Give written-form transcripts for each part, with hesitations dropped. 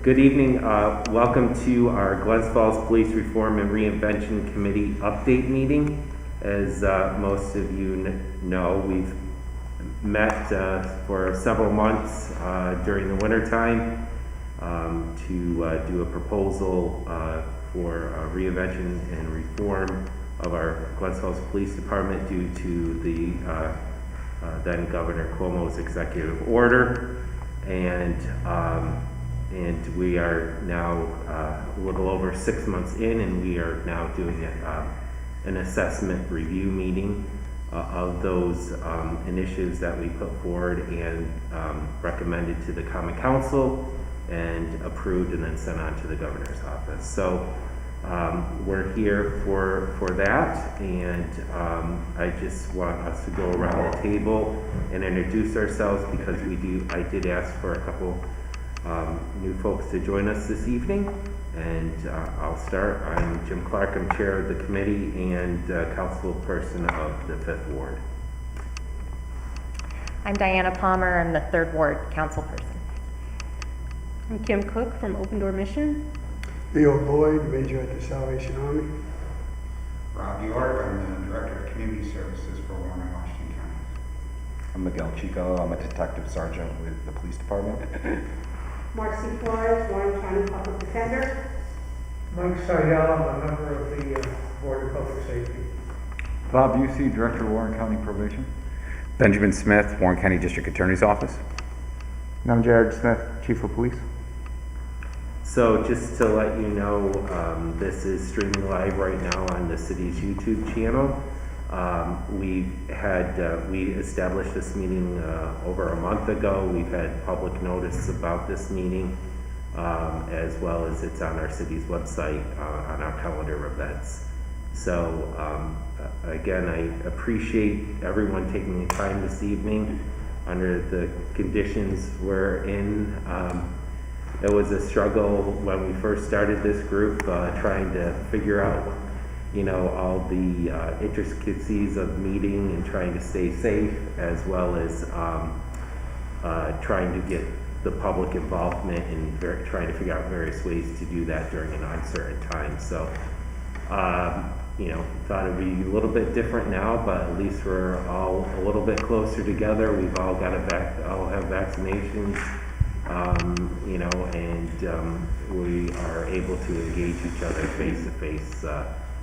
Good evening. Welcome to our Glens Falls Police Reform and Reinvention Committee update meeting. As most of you know, we've met for several months during the winter time to do a proposal for reinvention and reform of our Glens Falls Police Department due to the then Governor Cuomo's executive order. And we are now a little over 6 months in, and we are now doing an assessment review meeting of those initiatives that we put forward and recommended to the Common Council and approved and then sent on to the Governor's office. So we're here for that, and I just want us to go around the table and introduce ourselves because I did ask for a couple new folks to join us this evening, and I'll start. I'm Jim Clark. I'm chair of the committee and councilperson of the 5th Ward. I'm Diana Palmer. I'm the 3rd Ward councilperson. I'm Kim Cook from Open Door Mission. Leo Boyd, Major at the Salvation Army. Rob York, I'm the Director of Community Services for Warren and Washington County. I'm Miguel Chico. I'm a detective sergeant with the police department. Marcy Flores, Warren County Public Defender. Mike Sayel, I'm a member of the Board of Public Safety. Bob Busey, Director of Warren County Probation. Benjamin Smith, Warren County District Attorney's Office. And I'm Jared Smith, Chief of Police. So just to let you know, this is streaming live right now on the city's YouTube channel. We established this meeting over a month ago. We've had public notice about this meeting, as well as it's on our city's website on our calendar of events. So again, I appreciate everyone taking the time this evening under the conditions we're in. It was a struggle when we first started this group, trying to figure out all the intricacies of meeting and trying to stay safe, as well as trying to get the public involvement and trying to figure out various ways to do that during an uncertain time. So, thought it'd be a little bit different now, but at least we're all a little bit closer together. We've all got all have vaccinations, and we are able to engage each other face to face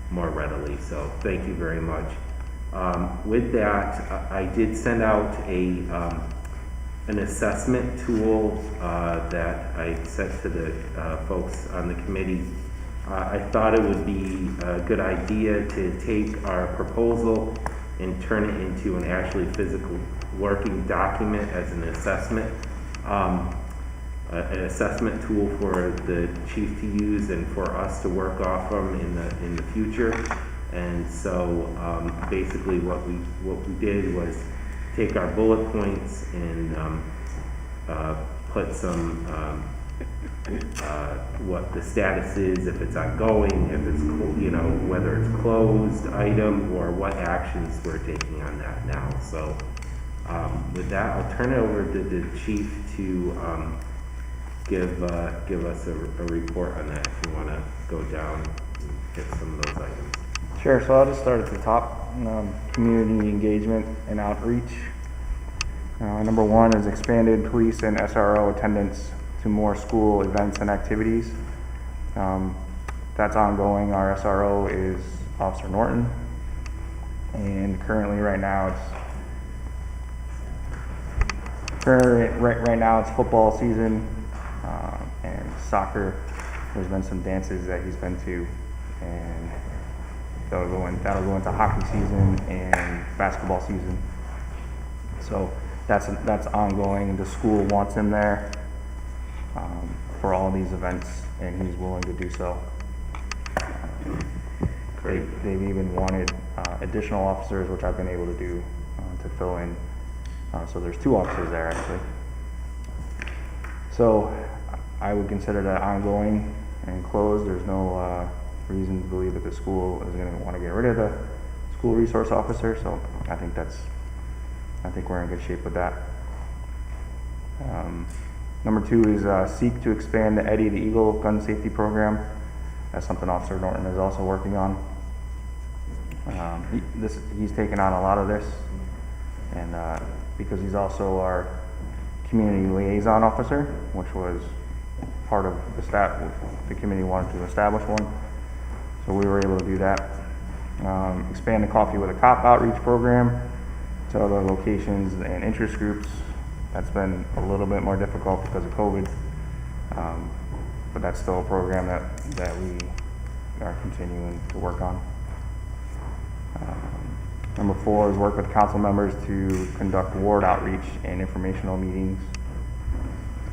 more readily. So thank you very much. With that, I did send out an assessment tool that I sent to the folks on the committee. I thought it would be a good idea to take our proposal and turn it into an actually physical working document as an assessment tool for the chief to use and for us to work off from in the future. And so basically what we did was take our bullet points and put some what the status is, if it's ongoing, if it's whether it's closed item, or what actions we're taking on that now. So with that, I'll turn it over to the chief to give us a report on that, if you want to go down and hit some of those items. Sure, so I'll just start at the top. Community engagement and outreach. Number 1 is expanded police and SRO attendance to more school events and activities. That's ongoing. Our SRO is Officer Norton, and currently right now it's football season and soccer. There's been some dances that he's been to, and that'll go into hockey season and basketball season. So that's ongoing. The school wants him there for all these events, and he's willing to do so. They've even wanted additional officers, which I've been able to do to fill in. So there's 2 officers there actually. So I would consider that ongoing and closed. There's no reason to believe that the school is going to want to get rid of the school resource officer. So I think we're in good shape with that. Number 2 is seek to expand the Eddie the Eagle gun safety program. That's something Officer Norton is also working on. He's taken on a lot of this, and because he's also our community liaison officer, which was part of the staff, the committee wanted to establish one, so we were able to do that. Expand the Coffee with a Cop outreach program to other locations and interest groups. That's been a little bit more difficult because of COVID, but that's still a program that we are continuing to work on. Number 4 is work with council members to conduct ward outreach and informational meetings.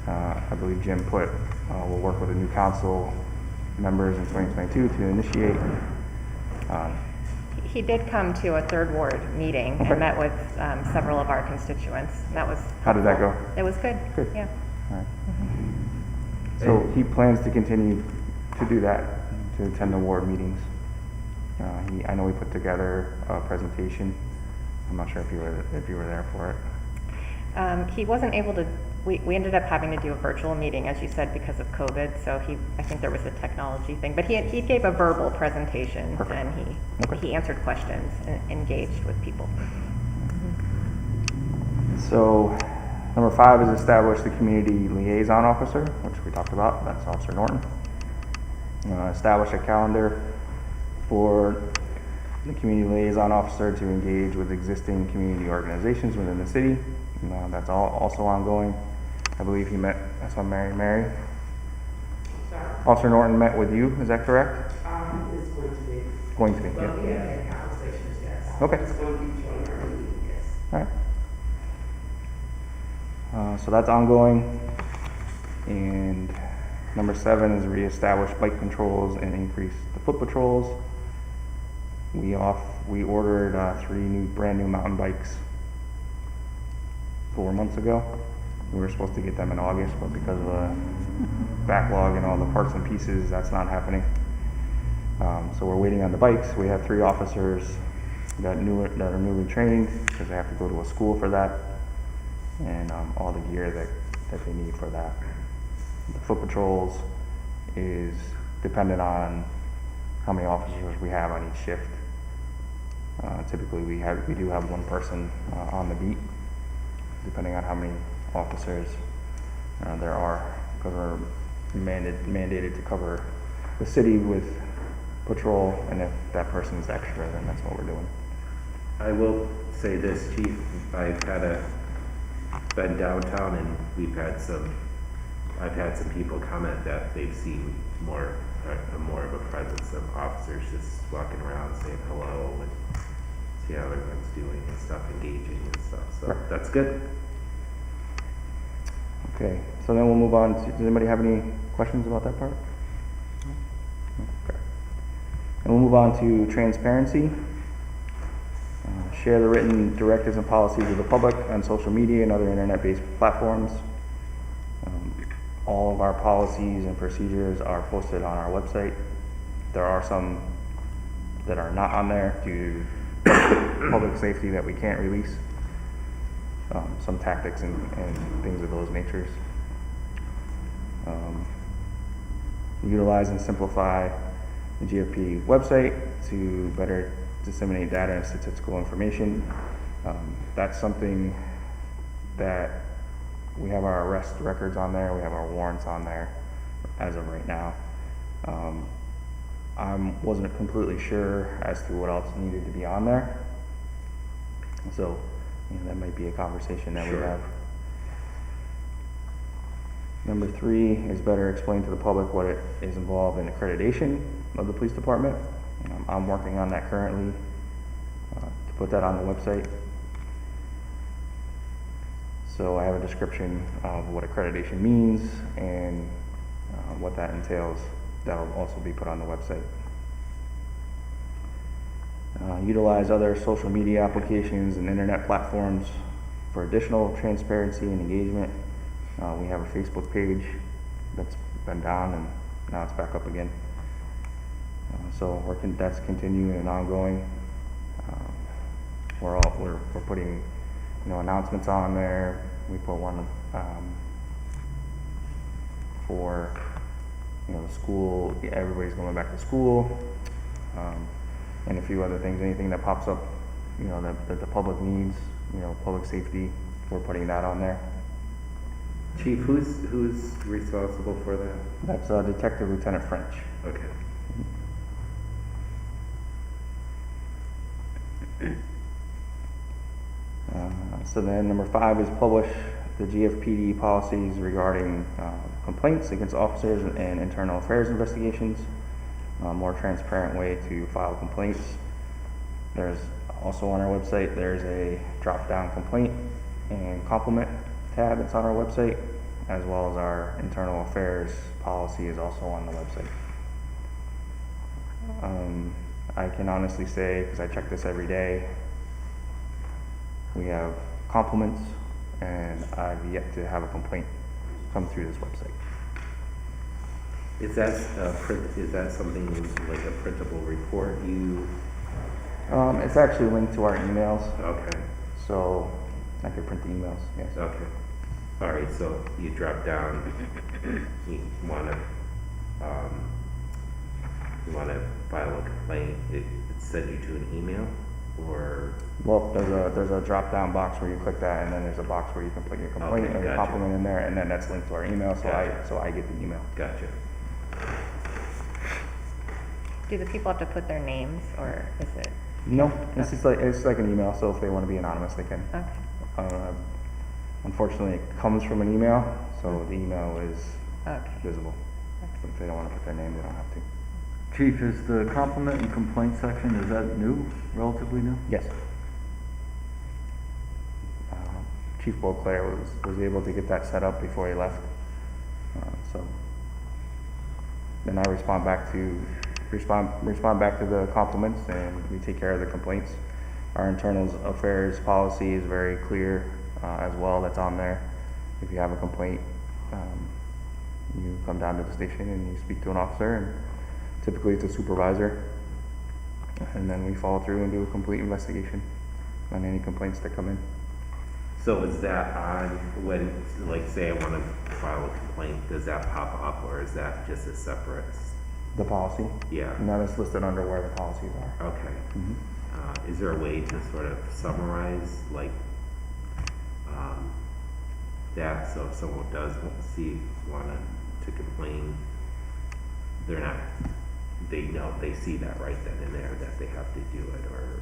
I believe Jim put, we'll work with the new council members in 2022 to initiate. He did come to a third ward meeting and met with several of our constituents. That was. How did that go? It was good. Good. Yeah. All right. So he plans to continue to do that, to attend the ward meetings. I know he put together a presentation. I'm not sure if you were there for it. He wasn't able to. We ended up having to do a virtual meeting, as you said, because of COVID. So I think there was a technology thing, but he gave a verbal presentation. Perfect. And he answered questions and engaged with people. So number 5 is establish the community liaison officer, which we talked about. That's Officer Norton. Establish a calendar for the community liaison officer to engage with existing community organizations within the city. That's also ongoing. I believe he met, that's on Mary. Sorry? Officer Norton met with you, is that correct? It's going to be. Going to be, Well, yeah. we have had conversations, yes. Okay. It's going to be joining our meeting, yes. All right. So that's ongoing. And number 7 is reestablish bike controls and increase the foot patrols. We ordered 3 brand new mountain bikes 4 months ago. We were supposed to get them in August, but because of a backlog and all the parts and pieces, that's not happening. So we're waiting on the bikes. We have 3 officers that are newly trained because they have to go to a school for that, and all the gear that they need for that. The foot patrols is dependent on how many officers we have on each shift. Typically we do have 1 person on the beat, depending on how many officers there are, because we're mandated to cover the city with patrol, and if that person's extra, then that's what we're doing. I will say this, Chief, I've been downtown and I've had some people comment that they've seen more of a presence of officers just walking around saying hello and see how everyone's doing and stuff, engaging and stuff, so Right. that's good. Okay, so then we'll move on to, does anybody have any questions about that part? Okay. And we'll move on to transparency. Share the written directives and policies with the public on social media and other internet-based platforms. All of our policies and procedures are posted on our website. There are some that are not on there due to public safety that we can't release. Some tactics and things of those natures. Utilize and simplify the GFP website to better disseminate data and statistical information. That's something that we have our arrest records on there, we have our warrants on there as of right now. I wasn't completely sure as to what else needed to be on there. So that might be a conversation that we have. Number 3 is better explain to the public what it is involved in accreditation of the police department. I'm working on that currently to put that on the website. So I have a description of what accreditation means and what that entails. That'll also be put on the website. Utilize other social media applications and internet platforms for additional transparency and engagement. We have a Facebook page that's been down and now it's back up again. So that's continuing and ongoing. We're putting announcements on there. We put one for, the school, everybody's going back to school, and a few other things, anything that pops up, that the public needs, public safety, we're putting that on there. Chief, who's responsible for that? That's Detective Lieutenant French. Okay. So then number 5 is publish the GFPD policies regarding complaints against officers and internal affairs investigations. A more transparent way to file complaints. There's also on our website, there's a drop-down complaint and compliment tab that's on our website, as well as our internal affairs policy is also on the website. I can honestly say, because I check this every day, we have compliments, and I've yet to have a complaint come through this website. Is that something like a printable report you? It's actually linked to our emails, Okay. so I could print the emails, yes. Okay. All right. So you drop down. You want to file a complaint. It send you to an email, or? Well, there's a drop-down box where you click that, and then there's a box where you can put your complaint Okay, and your gotcha. compliment in there, and then that's linked to our email, Gotcha. so I get the email. Gotcha. Do the people have to put their names, or is it? No, it's like an email, so if they want to be anonymous, they can. Okay. Unfortunately, it comes from an email, so the email is Okay. visible. But if they don't want to put their name, they don't have to. Chief, is the compliment and complaint section, is that new, relatively new? Yes. Chief Beauclair was able to get that set up before he left. So then I respond back to the compliments, and we take care of the complaints. Our internal affairs policy is very clear as well. That's on there. If you have a complaint, you come down to the station and you speak to an officer, and typically it's a supervisor, and then we follow through and do a complete investigation on any complaints that come in. So is that on when, like, say I want to file a complaint, does that pop up, or is that just a separate? The policy? Yeah. And that is listed under where the policies are. Okay. Mhm. Is there a way to sort of summarize, like, that, so if someone does want to complain, they see that right then and there that they have to do it, or?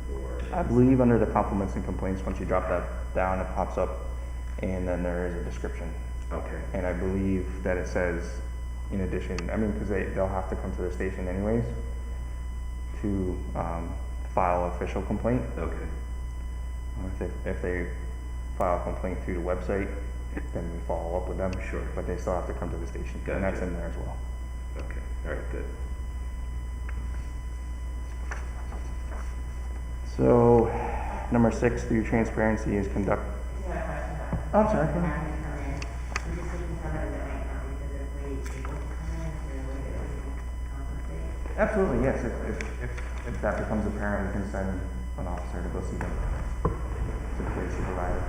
I believe under the compliments and complaints, once you drop that down, it pops up, and then there is a description. Okay. And I believe that it says, in addition, because they'll have to come to the station anyways to file an official complaint. Okay. If they file a complaint through the website, then we follow up with them. Sure. But they still have to come to the station, and that's Gotcha. in there as well. Okay. All right. Good. So, number 6 through transparency is conduct. Oh, I'm sorry. Absolutely, yes. If that becomes apparent, we can send an officer to go see them, typically a supervisor.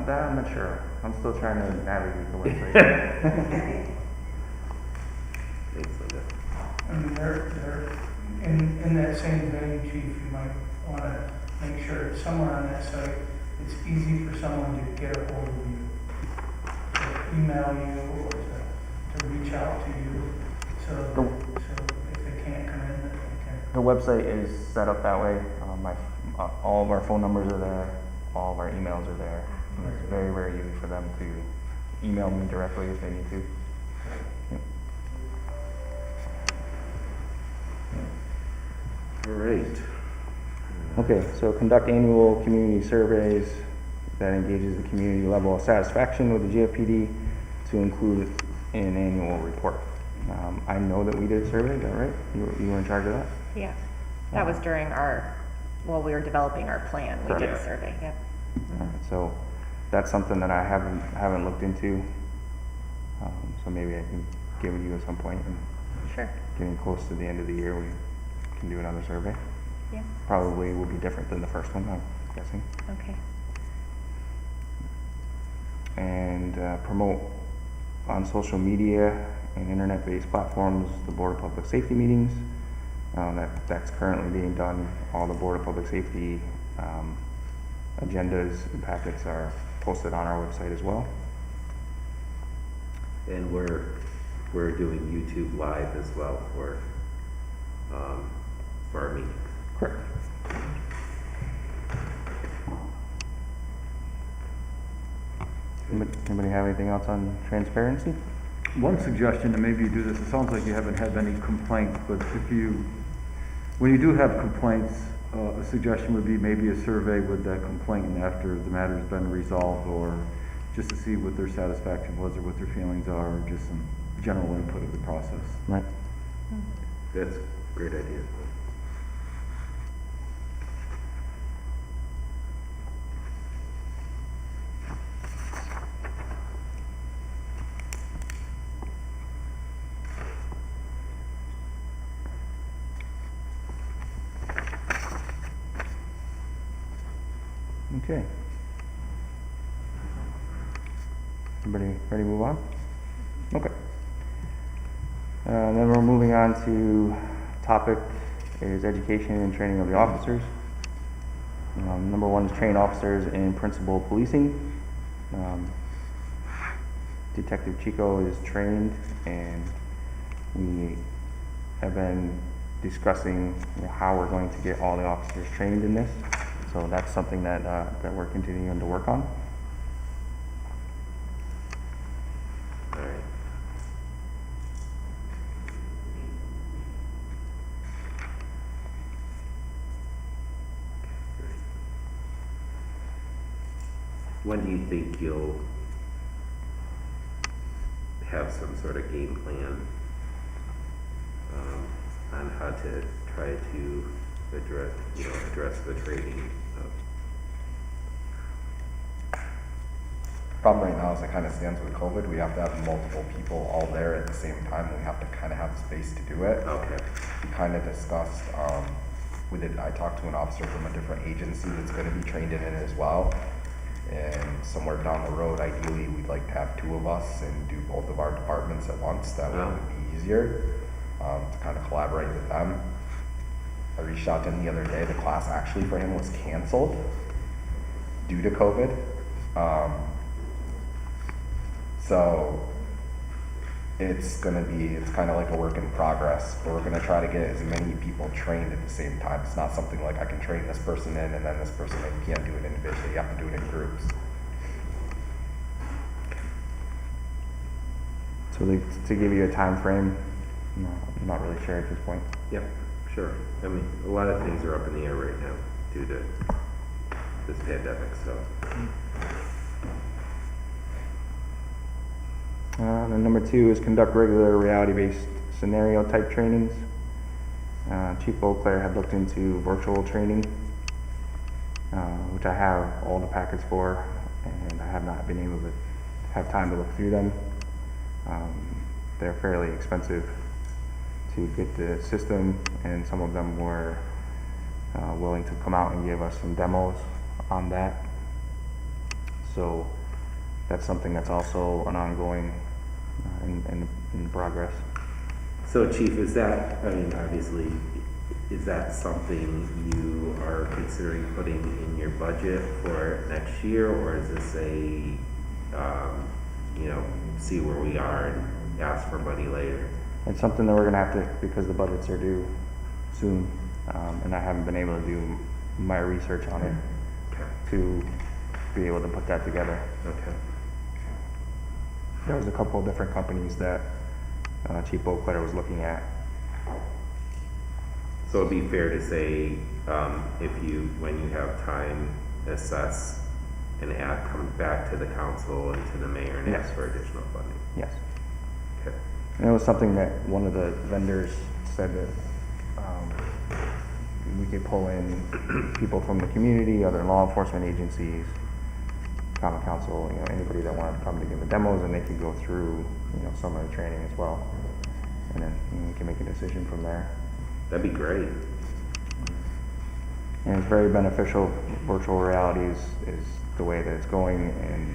That I'm not sure. I'm still trying to navigate the website. Thanks, Linda. In that same vein, Chief, you might want to make sure somewhere on that site, it's easy for someone to get a hold of you, to email you, or to reach out to you, so if they can't come in, that they can. The website is set up that way. All of our phone numbers are there. All of our emails are there. And it's very, very easy for them to email me directly if they need to. Yep. All right. Okay, so conduct annual community surveys that engages the community level of satisfaction with the GFPD to include in an annual report. I know that we did a survey, is that right? You were in charge of that? Yeah. That was during we were developing our plan. We did a Correct. survey, yep. Alright, so that's something that I haven't looked into. So maybe I can give it to you at some point and Sure, getting close to the end of the year, we can do another survey. yeah, Probably will be different than the first one, I'm guessing. okay. And promote on social media and internet-based platforms the Board of Public Safety meetings. That's currently being done. All the Board of Public Safety agendas and packets are posted on our website as well. And we're doing YouTube Live as well for our meetings. Correct. Anybody have anything else on transparency? One suggestion, and maybe you do this, it sounds like you haven't had any complaints, but when you do have complaints, a suggestion would be maybe a survey with that complainant after the matter's been resolved, or just to see what their satisfaction was or what their feelings are, or just some general input of the process. Right. That's a great idea. Okay. Everybody ready to move on? Okay. Then we're moving on to topic is education and training of the officers. Number one is train officers in principal policing. Detective Chico is trained, and we have been discussing how we're going to get all the officers trained in this. So that's something that we're continuing to work on. All right. When do you think you'll have some sort of game plan on how to try to address the training of? Problem right now is it kind of stands with COVID. We have to have multiple people all there at the same time. We have to kind of have space to do it. Okay. We kind of discussed with it. I talked to an officer from a different agency that's going to be trained in it as well. And somewhere down the road, ideally, we'd like to have two of us and do both of our departments at once. That way it would be easier to kind of collaborate with them. I reached out to him the other day. The class actually for him was canceled due to COVID. So it's kind of like a work in progress, but we're gonna try to get as many people trained at the same time. It's not something like I can train this person in and then this person in. You can't do it individually, you have to do it in groups. So to give you a time frame, I'm not really sure at this point. Yep, sure. I mean, a lot of things are up in the air right now due to this pandemic, so. Then number two is conduct regular reality-based scenario type trainings. Chief Beauclair had looked into virtual training, which I have all the packets for, and I have not been able to have time to look through them. They're fairly expensive to get the system, and some of them were willing to come out and give us some demos on that. So that's something that's also an ongoing in progress. So Chief, is that, I mean, obviously, is that something you are considering putting in your budget for next year, or is this a, see where we are and ask for money later? It's something that we're gonna have to, because the budgets are due soon, and I haven't been able to do my research on it to be able to put that together. Okay. There was a couple of different companies that Chief Beauclair was looking at. So it'd be fair to say, when you have time, assess and come back to the council and to the mayor and ask for additional funding? Yes. Okay. And it was something that one of the vendors said that we could pull in people from the community, other law enforcement agencies, common council, anybody that wanted to come to give the demos, and they could go through, some of the training as well. and then we can make a decision from there. That'd be great. And it's very beneficial. Virtual reality is the way that it's going, and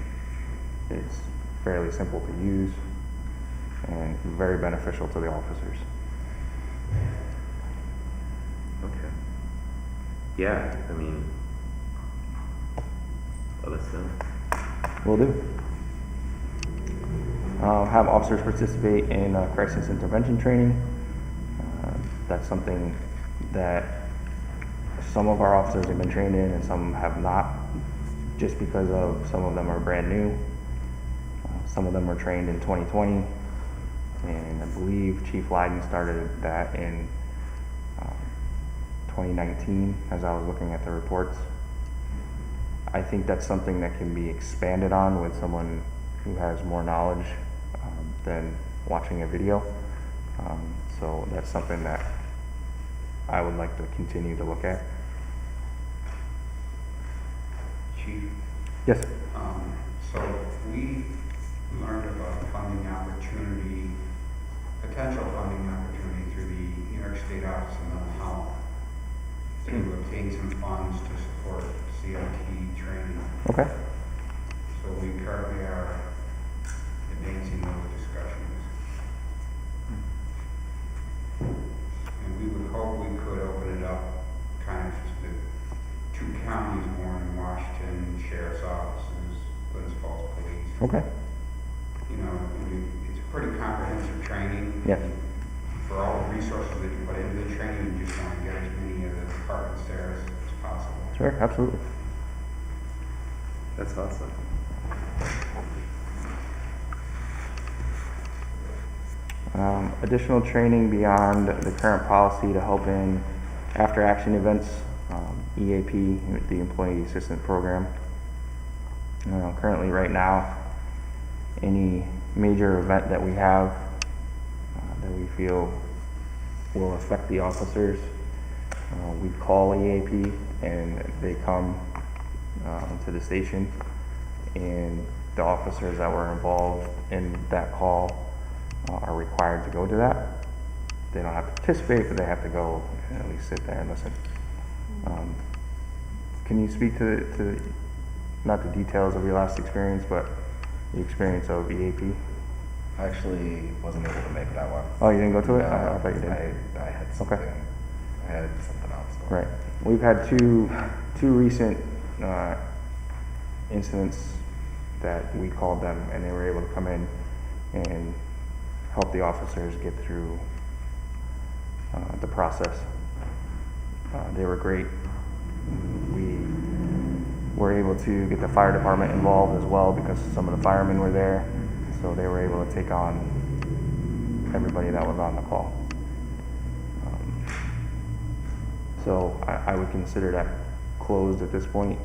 it's fairly simple to use and very beneficial to the officers. Okay. Yeah, I mean, let us know. Will do. Have officers participate in crisis intervention training. That's something that some of our officers have been trained in and some have not, just because of some of them are brand new. Some of them were trained in 2020, and I believe Chief Leiden started that in 2019 as I was looking at the reports. I think that's something that can be expanded on with someone who has more knowledge than watching a video. So that's something that I would like to continue to look at. Chief, Yes. so we learned about funding opportunity, potential funding opportunity through the New York State Office of Mental Health to obtain some funds to support CIT training. Okay. So we currently are advancing those discussions. And we would hope we could open it up kind of to the two counties, Warren and Washington, sheriff's offices, Glens Falls Police. Okay. You know, it's a pretty comprehensive training. Yes. For all the resources that you put into the training, you just want to get as many of the departments there as possible. Sure, absolutely. That's awesome. Additional training beyond the current policy to help in after action events, EAP, the Employee Assistance Program. Currently right now, any major event that we have that we feel will affect the officers, we call EAP and they come to the station, and the officers that were involved in that call are required to go to that. They don't have to participate, but they have to go and at least sit there and listen. Can you speak to not the details of your last experience, but the experience of EAP? I actually wasn't able to make that one. Oh, you didn't go to it? No, I thought you did. I had something. Okay. I had something else. Right. We've had two recent incidents that we called them, and they were able to come in and help the officers get through the process. They were great. We were able to get the fire department involved as well because some of the firemen were there, so they were able to take on everybody that was on the call. So I would consider that closed at this point.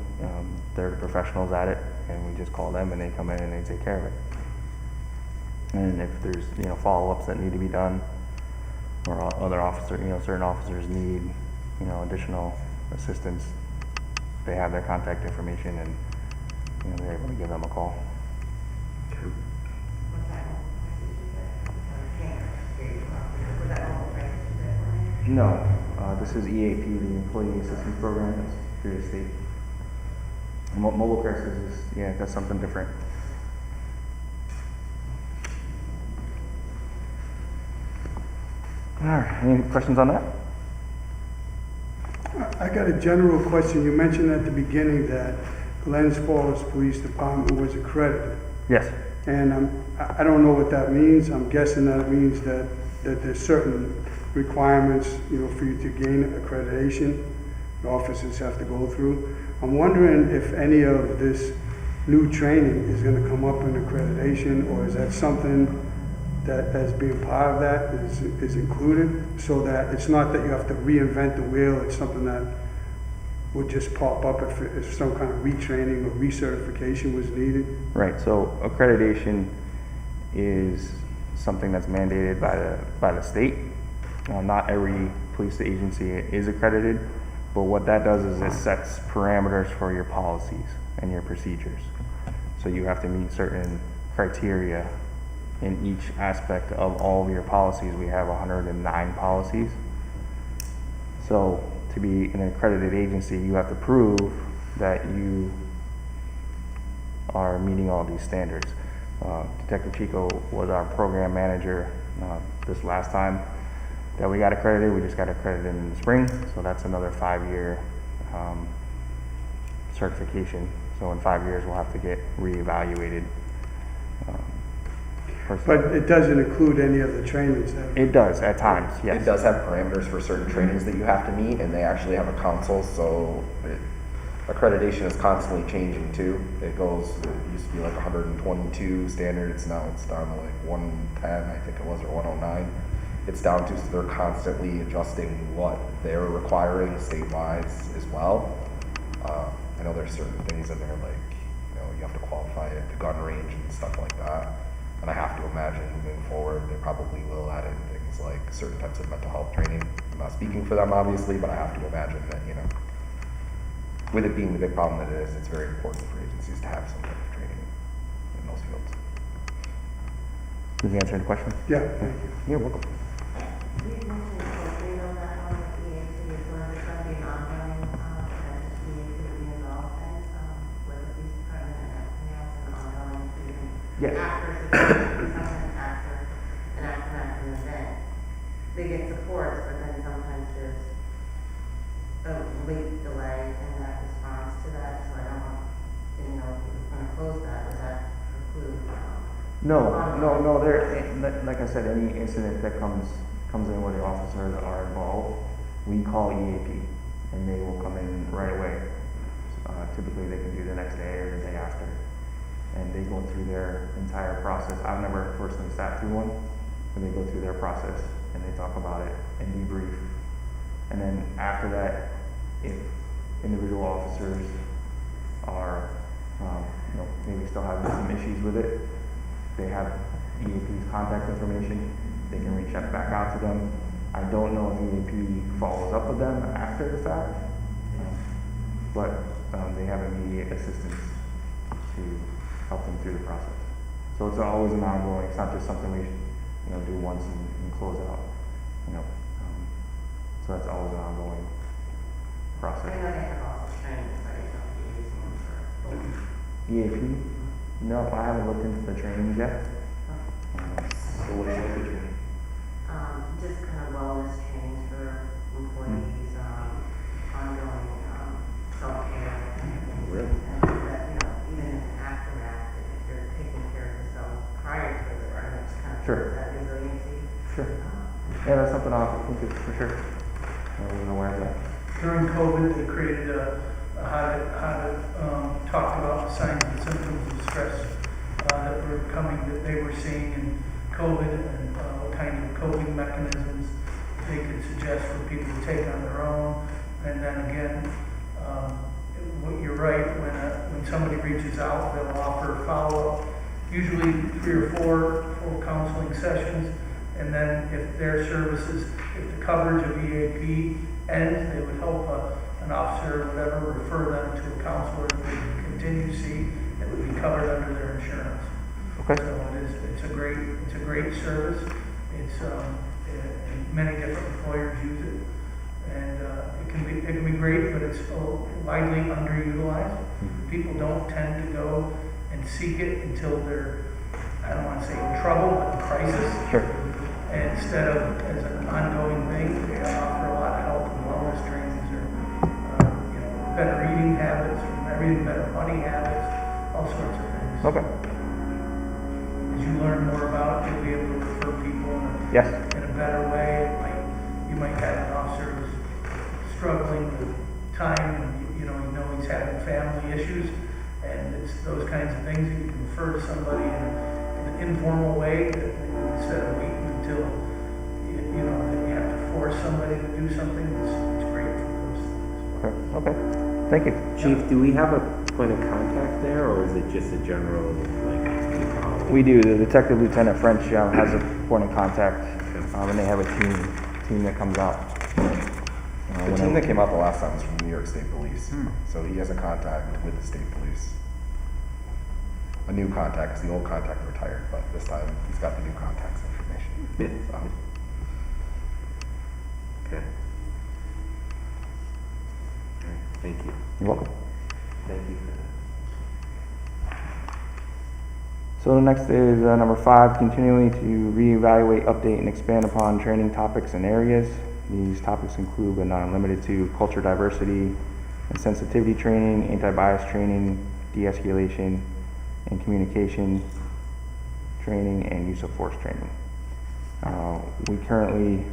They're the professionals at it, and we just call them and they come in and they take care of it. And if there's follow-ups that need to be done, or other officer, certain officers need additional assistance, they have their contact information, and they're able to give them a call. No, this is EAP, the Employee Assistance Program. That's through the state. Mobile crisis is, that's something different. All right, any questions on that? I got a general question. You mentioned at the beginning that Glens Falls Police Department was accredited. Yes. And I don't know what that means. I'm guessing that it means that there's certain requirements, for you to gain accreditation, the officers have to go through. I'm wondering if any of this new training is going to come up in accreditation, or is that something that, as being part of that, is included, so that it's not that you have to reinvent the wheel, it's something that would just pop up if some kind of retraining or recertification was needed? Right, so accreditation is something that's mandated by the state. Not every police agency is accredited, but what that does is it sets parameters for your policies and your procedures. So you have to meet certain criteria in each aspect of all of your policies. We have 109 policies. So to be an accredited agency, you have to prove that you are meeting all these standards. Detective Chico was our program manager this last time that we got accredited. We just got accredited in the spring, so that's another 5-year certification. So in 5 years, we'll have to get reevaluated. But it doesn't include any of the trainings that. It does at times, yes. It does have parameters for certain trainings that you have to meet, and they actually have a council, so accreditation is constantly changing too. It used to be like 122 standards, now it's down to like 110, I think it was, or 109. It's down to, so they're constantly adjusting what they're requiring state-wise as well. I know there's certain things in there like, you have to qualify at the gun range and stuff like that. And I have to imagine moving forward, they probably will add in things like certain types of mental health training. I'm not speaking for them, obviously, but I have to imagine that, with it being the big problem that it is, it's very important for agencies to have some type of training in those fields. Did you answer the question? Yeah, thank you. You're welcome. You mentioned quickly on that one with EAP is going to be an ongoing, and EAP will be involved in, with the police department and everything else and ongoing treatment. Yes. After an event, they get supports, but then sometimes there's a late delay in that response to that, so I didn't know if you were going to close that, would that preclude? No, like I said, any incident that comes in where the officers are involved, we call EAP, and they will come in right away. Typically, they can do the next day or the day after, and they go through their entire process. I've never personally sat through one, but they go through their process, and they talk about it and debrief. And then after that, if individual officers are, maybe still having some issues with it, they have EAP's contact information. They can reach back out to them. I don't know if EAP follows up with them after the fact, but they have immediate assistance to help them through the process. So it's always an ongoing. It's not just something we do once and close out. So that's always an ongoing process. I know they have also training, but I don't think it's one for EAP? No, I haven't looked into the trainings yet. So what do you think? just kind of wellness trainings for employees, ongoing self-care. Really? And that, even in the aftermath, if you're taking care of yourself prior to it, or just kind of Sure. that resiliency. Sure. Yeah, that's something I'll think of for sure. I wasn't aware of that. During COVID, they created how to talk about the signs and symptoms of stress that were coming, that they were seeing in COVID, and what kind of coping mechanisms they could suggest for people to take on their own. And then again, you're right, when somebody reaches out, they'll offer follow-up, usually 3 or 4 full counseling sessions. And then if their services, if the coverage of EAP ends, they would help an officer or whatever refer them to a counselor that they can continue to see that would be covered under their insurance. Okay. So it's a great service. It's many different employers use it, and it can be great, but it's widely underutilized. People don't tend to go and seek it until they're, I don't want to say in trouble, but in crisis. Sure. And instead of as an ongoing thing, they offer a lot of health and wellness trainings, or better eating habits, or everything, better money habits, all sorts of things. Okay. As you learn more about it, you'll be able to refer people Yes. in a better way. You might have an officer who's struggling with time, and you know he's having family issues, and it's those kinds of things that you can refer to somebody in an informal way, that instead of waiting until that you have to force somebody to do something. It's great for those things. Okay. Thank you. Chief, do we have a point of contact there, or is it just a general, We do. The Detective Lieutenant French has a point of contact, and they have a team that comes out. The team that came out the last time was from New York State Police, so he has a contact with the state police. a new contact, because the old contact retired, but this time he's got the new contact's information. So, Okay. All right, thank you. You're welcome. Thank you for that. So the next is number 5, continually to reevaluate, update, and expand upon training topics and areas. These topics include, but not limited to, culture diversity and sensitivity training, anti-bias training, de-escalation and communication training, and use of force training. We currently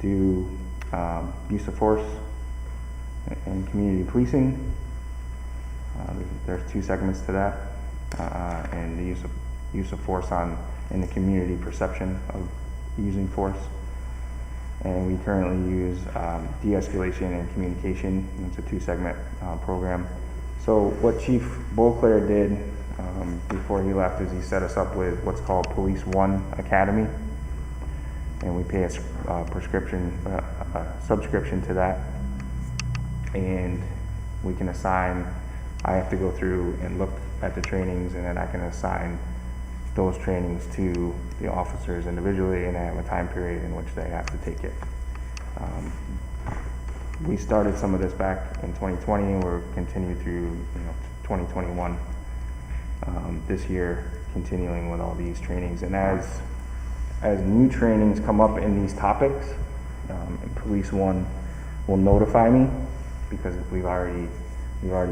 do use of force and community policing. There's 2 segments to that. And the use of force in the community perception of using force. And we currently use de-escalation and communication. It's a 2-segment program. So what Chief Beauclair did before he left is he set us up with what's called Police One Academy, and we pay a subscription to that, and we can assign. I have to go through and look at the trainings, and then I can assign those trainings to the officers individually, and I have a time period in which they have to take it. We started some of this back in 2020, and we're continued through 2021. This year, continuing with all these trainings, and as new trainings come up in these topics, Police One will notify me, because we've already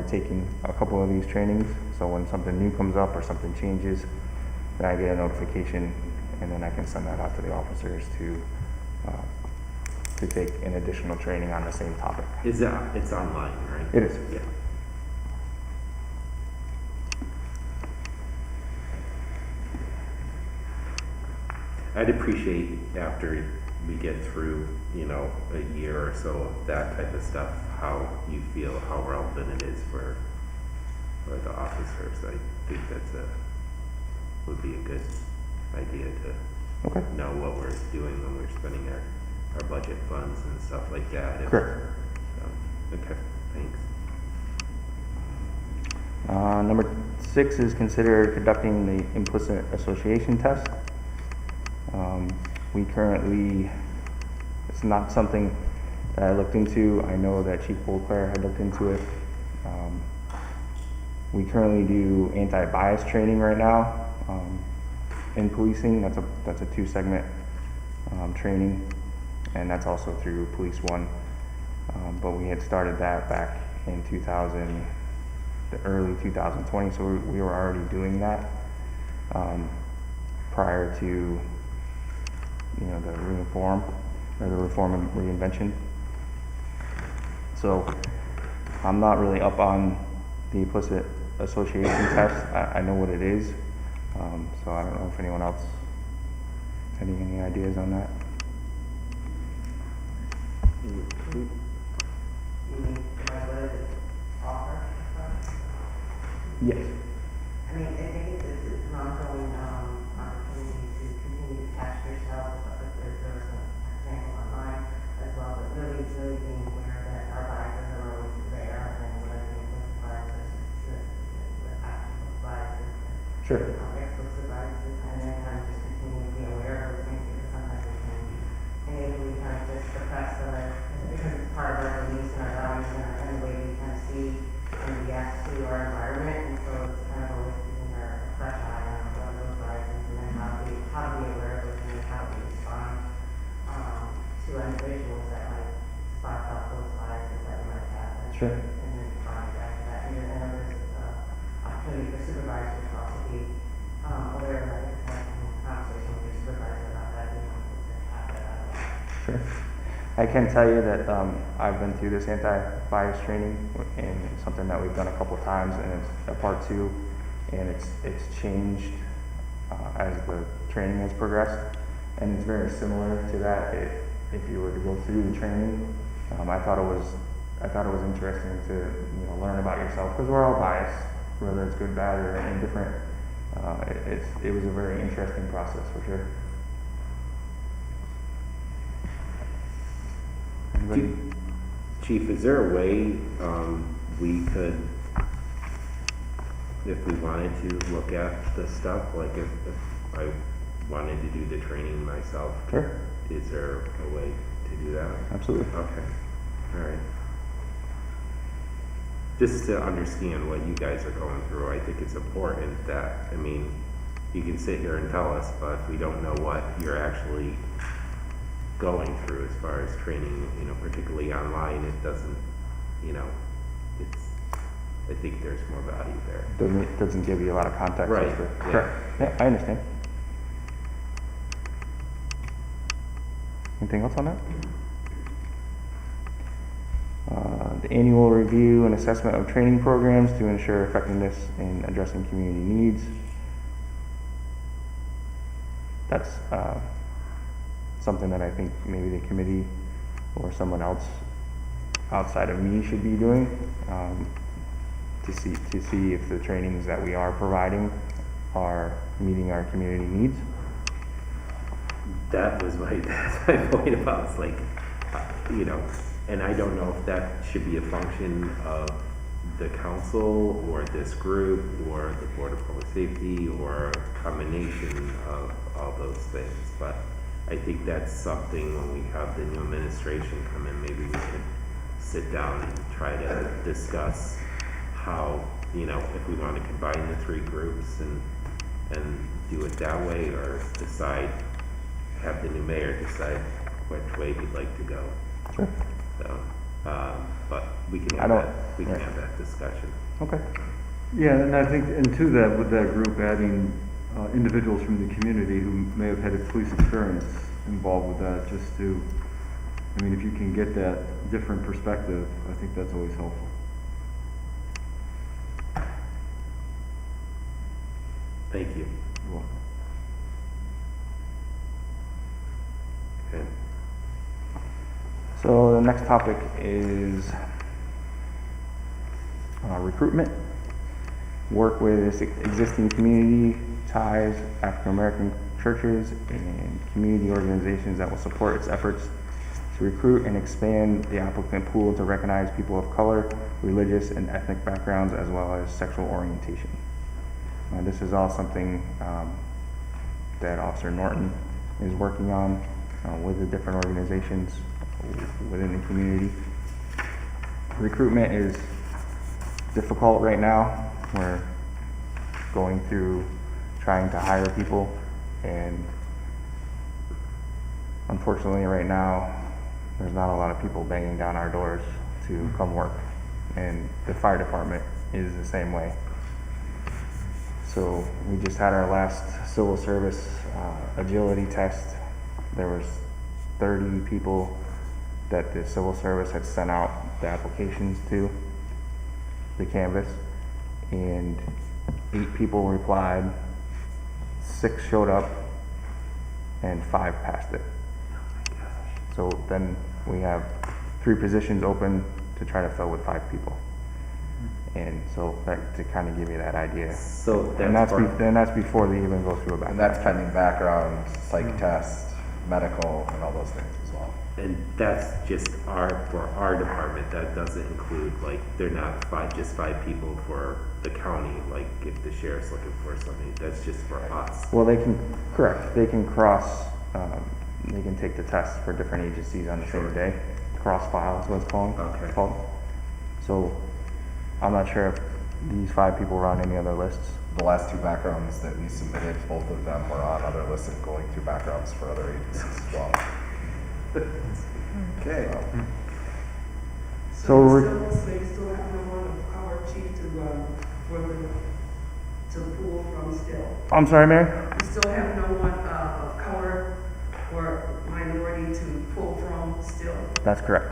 taken a couple of these trainings. So when something new comes up or something changes, then I get a notification, and then I can send that out to the officers to take an additional training on the same topic. It's online, right? It is. Yeah. I'd appreciate after we get through, a year or so of that type of stuff, how you feel, how relevant it is for the officers. I think would be a good idea to know what we're doing when we're spending our budget funds and stuff like that. Correct. Okay, thanks. Number 6 is consider conducting the implicit association test. We currently, it's not something that I looked into. I know that Chief Beauclair had looked into it. We currently do anti-bias training right now in policing. That's a 2-segment training, and that's also through Police One. But we had started that back in the early 2020, so we were already doing that prior to the reform and reinvention. So I'm not really up on the implicit association test. I know what it is, so I don't know if anyone else had any ideas on that. You mean, what does it offer? Yes. I mean, I think it's an ongoing opportunity to continue to test yourself. There was an example online as well, but really being aware that our biases are always there, and what I think with biases is the actual biases. Sure. Explicit biases, and then kind of just continue to be aware of those things, because sometimes we can innately kind of just suppress them because it's part of our beliefs and our values and the way we kind of see and react to our environment, and so it's kind of always keeping a fresh eye on what those biases, and then how to be aware of those and how we respond to individuals that might spark up those biases that we might have. Sure. And then respond back to that. And then I know there's opportunity for supervisors to also be aware of that, because having a conversation with your supervisor about that, you know, to have that. Sure. I can tell you that I've been through this anti-bias training, and it's something that we've done a couple times, and it's a part 2, and it's changed as the training has progressed, and it's very similar to that. If you were to go through the training, I thought it was interesting to learn about yourself, because we're all biased, whether it's good, bad, or indifferent. It was a very interesting process for sure. Chief, is there a way we could if we wanted to look at the stuff, like if I wanted to do the training myself, Sure, is there a way to do that? absolutely. Okay, all right. Just to understand what you guys are going through, I think it's important that, I mean, you can sit here and tell us, but if we don't know what you're actually going through as far as training, you know, particularly online, it doesn't, you know, it's, I think there's more value there. Doesn't give you a lot of context. Right, as to- yeah. Correct. Yeah, I understand. Anything else on that? The annual review and assessment of training programs to ensure effectiveness in addressing community needs. That's something that I think maybe the committee or someone else outside of me should be doing, to see if the trainings that we are providing are meeting our community needs. That's my point about, it's like, you know, and I don't know if that should be a function of the council or this group or the Board of Public Safety or a combination of all those things. But I think that's something when we have the new administration come in, maybe we could sit down and try to discuss how, you know, if we want to combine the three groups and do it that way, or decide, have the new mayor decide which way he'd like to go. Sure. So, but we can I have don't- that, we can right. have that discussion. Okay. Yeah, and I think, and to that, with that group, adding individuals from the community who may have had a police experience involved with that, just to, I mean, if you can get that different perspective, I think that's always helpful. Thank you. You're welcome. Okay. So the next topic is recruitment. Work with existing community ties, African American churches, and community organizations that will support its efforts to recruit and expand the applicant pool to recognize people of color, religious and ethnic backgrounds, as well as sexual orientation. This is all something that Officer Norton is working on with the different organizations within the community. Recruitment is difficult right now. We're going through trying to hire people, and unfortunately right now there's not a lot of people banging down our doors to come work, and the fire department is the same way. So we just had our last civil service agility test. There was 30 people that the civil service had sent out the applications to, the canvas, and 8 people replied, 6 showed up, and 5 passed it. So then we have 3 positions open to try to fill with 5 people. And so that, to kind of give you that idea. So And that's before they even go through a And background. that's pending background, psych test, medical, and all those things as well. And that's just for our department, that doesn't include, like, they're not just 5 people for the county, like if the sheriff's looking for somebody, that's just for us. Well, they can, correct, they can they can take the test for different agencies on the same day. Cross file is what it's called. Okay. So I'm not sure if these 5 people were on any other lists. The last 2 backgrounds that we submitted, both of them were on other lists and going through backgrounds for other agencies as well. Okay. So we're, They still have no one of color chief to pull from still. I'm sorry, Mary? You still have no one of color or minority to pull from still, That's correct.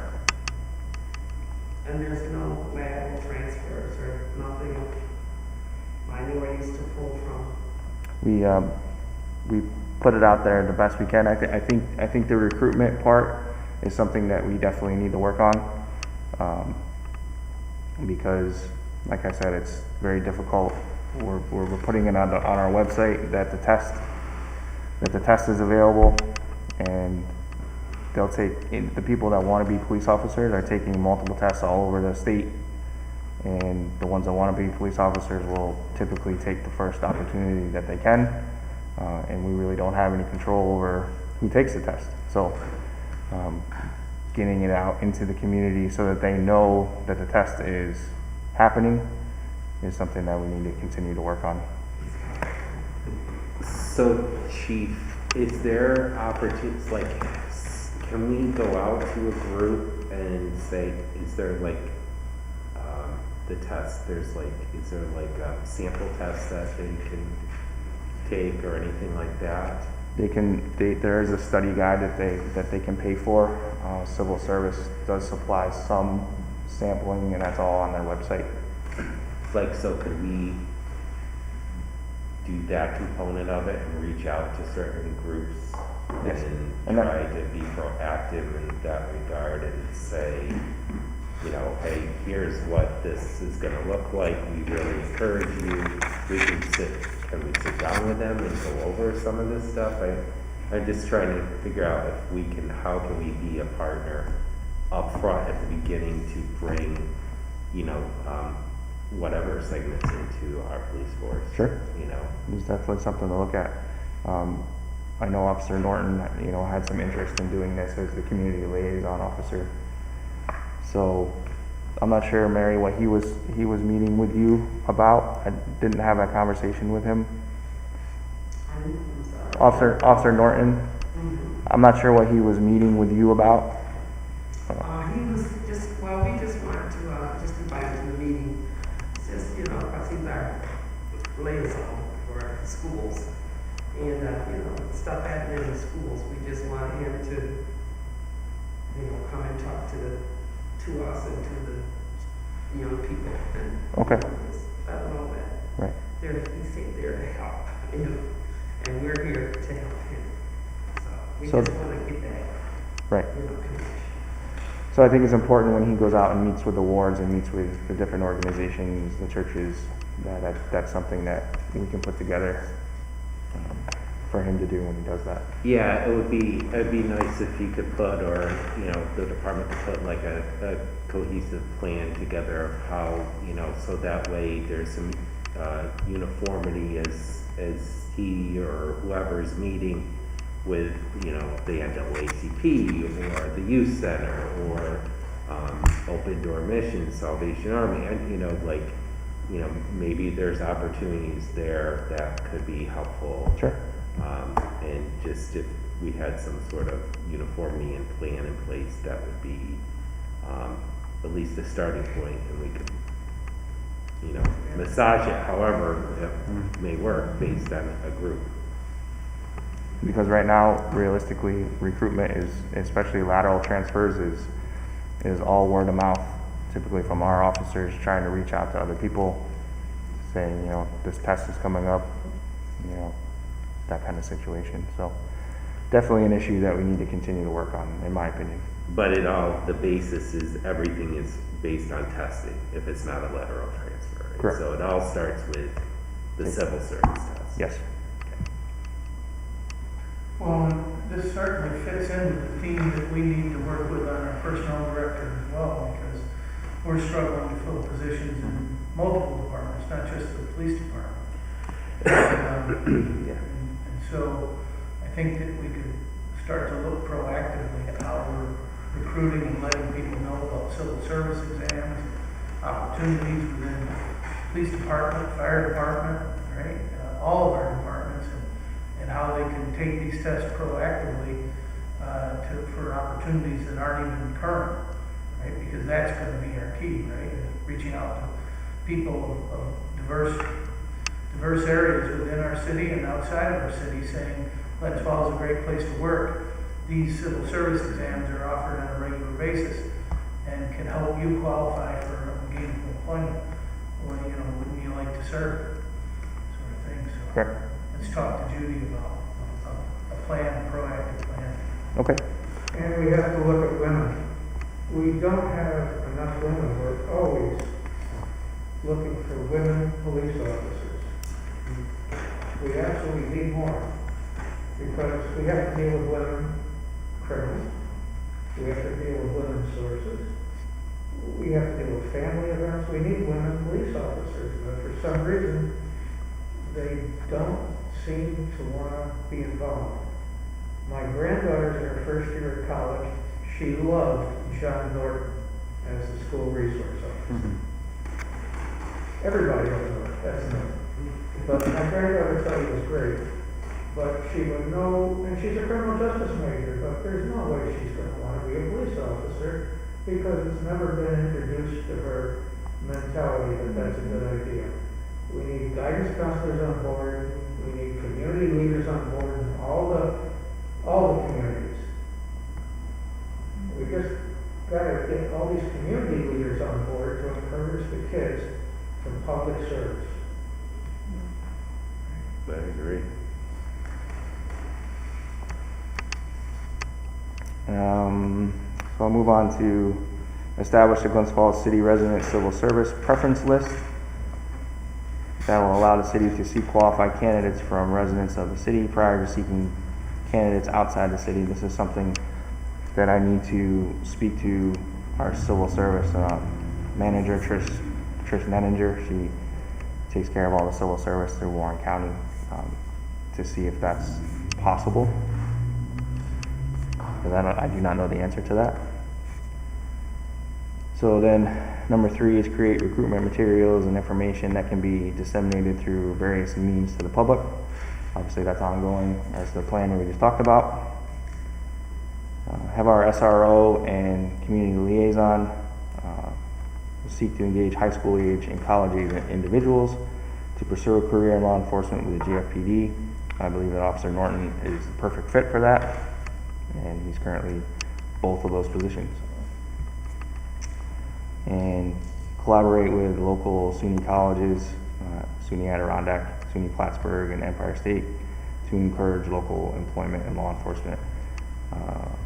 and there's no lateral transfers or nothing of minorities to pull from. We put it out there the best we can. I think the recruitment part is something that we definitely need to work on, because, like I said, it's very difficult. We're putting it on our website that the test is available, and they'll take the people that want to be police officers are taking multiple tests all over the state, And the ones that want to be police officers will typically take the first opportunity that they can. And we really don't have any control over who takes the test. So getting it out into the community so that they know that the test is happening is something that we need to continue to work on. So, Chief, is there opportunities, like, can we go out to a group and say, is there like, the test, there's like, is there like a sample test that they can take or anything like that? There is a study guide that they can pay for. Civil Service does supply some sampling, and that's all on their website. Like, so could we do that component of it and reach out to certain groups Yes. and try to be proactive in that regard and say, you know, hey, here's what this is gonna look like, we really encourage you, can we sit down with them and go over some of this stuff? I'm just trying to figure out if we can, how can we be a partner up front at the beginning to bring, you know, whatever segments into our police force. Sure. You know? It's definitely something to look at. I know Officer Norton, had some interest in doing this as the community liaison officer. So I'm not sure, Mary, what he was meeting with you about. I didn't have that conversation with him. I'm sorry. Officer Norton, Mhm. I'm not sure what he was meeting with you about. He was just, well, we just wanted to, just invite him to the meeting. It's just, because he's our liaison for schools. And, stuff happening in the schools, we just want him to, come and talk to us and to the young people. And Okay. I don't know that. Right. He said they're to help, and we're here to help him. So we So- just want to get that, Right. connection. So I think it's important when he goes out and meets with the wards and meets with the different organizations, the churches, that's something that we can put together for him to do when he does that. Yeah, it'd be nice if you could put, or, the department could put like a cohesive plan together of how, so that way there's some, uniformity as he or whoever's meeting with, the NAACP or the youth center or, Open Door Mission, Salvation Army, and, maybe there's opportunities there that could be helpful. Sure. And just if we had some sort of uniformity and plan in place, that would be, at least a starting point, and we could, massage it however it may work based on a group. Because right now, realistically, recruitment is, especially lateral transfers, is all word of mouth, typically from our officers trying to reach out to other people, saying, this test is coming up, that kind of situation. So definitely an issue that we need to continue to work on, in my opinion. But the basis is everything is based on testing, if it's not a lateral transfer. right? Correct. So it all starts with the civil service test. Yes. Well, and this certainly fits in with the theme that we need to work with on our personnel director as well, because we're struggling to fill positions in multiple departments, not just the police department. And so I think that we could start to look proactively at how we're recruiting and letting people know about civil service exams, opportunities within the police department, fire department, right? All of our departments, and how they can take these tests proactively for opportunities that aren't even current, right? Because that's going to be our key, right? Reaching out to people of diverse areas within our city and outside of our city, saying Glens Falls is a great place to work. These civil service exams are offered on a regular basis and can help you qualify for gainful employment. Well, wouldn't you like to serve? Sort of thing. So Correct. let's talk to Judy about a plan, a proactive plan. Okay. And we have to look at women. We don't have enough women. We're always looking for women police officers. We absolutely need more, because we have to deal with women criminals. We have to deal with women sources. we have to deal with family events, we need women police officers, but for some reason, they don't seem to want to be involved. My granddaughter's in her first year at college. She loved John Norton as the school resource officer. Everybody knows that's Norton. But my granddaughter thought he was great. But she would know, and she's a criminal justice major, but there's no way she's going to want to be a police officer because it's never been introduced to her mentality that that's a good idea. We need guidance counselors on board. We need community leaders on board in all the communities. We just got to get all these community leaders on board to encourage the kids from public service. I agree. So I'll move on to establish a Glens Falls City resident civil service preference list that will allow the city to seek qualified candidates from residents of the city prior to seeking candidates outside the city. This is something that I need to speak to our civil service manager, Trish Nenninger. She takes care of all the civil service through Warren County to see if that's possible. Because I do not know the answer to that. So then, number 3 is create recruitment materials and information that can be disseminated through various means to the public. Obviously, that's ongoing as the plan that we just talked about. Have our SRO and community liaison seek to engage high school age and college age individuals to pursue a career in law enforcement with the GFPD. I believe that Officer Norton is the perfect fit for that, and he's currently both of those positions. And collaborate with local SUNY colleges, SUNY Adirondack, SUNY Plattsburgh, and Empire State to encourage local employment and law enforcement.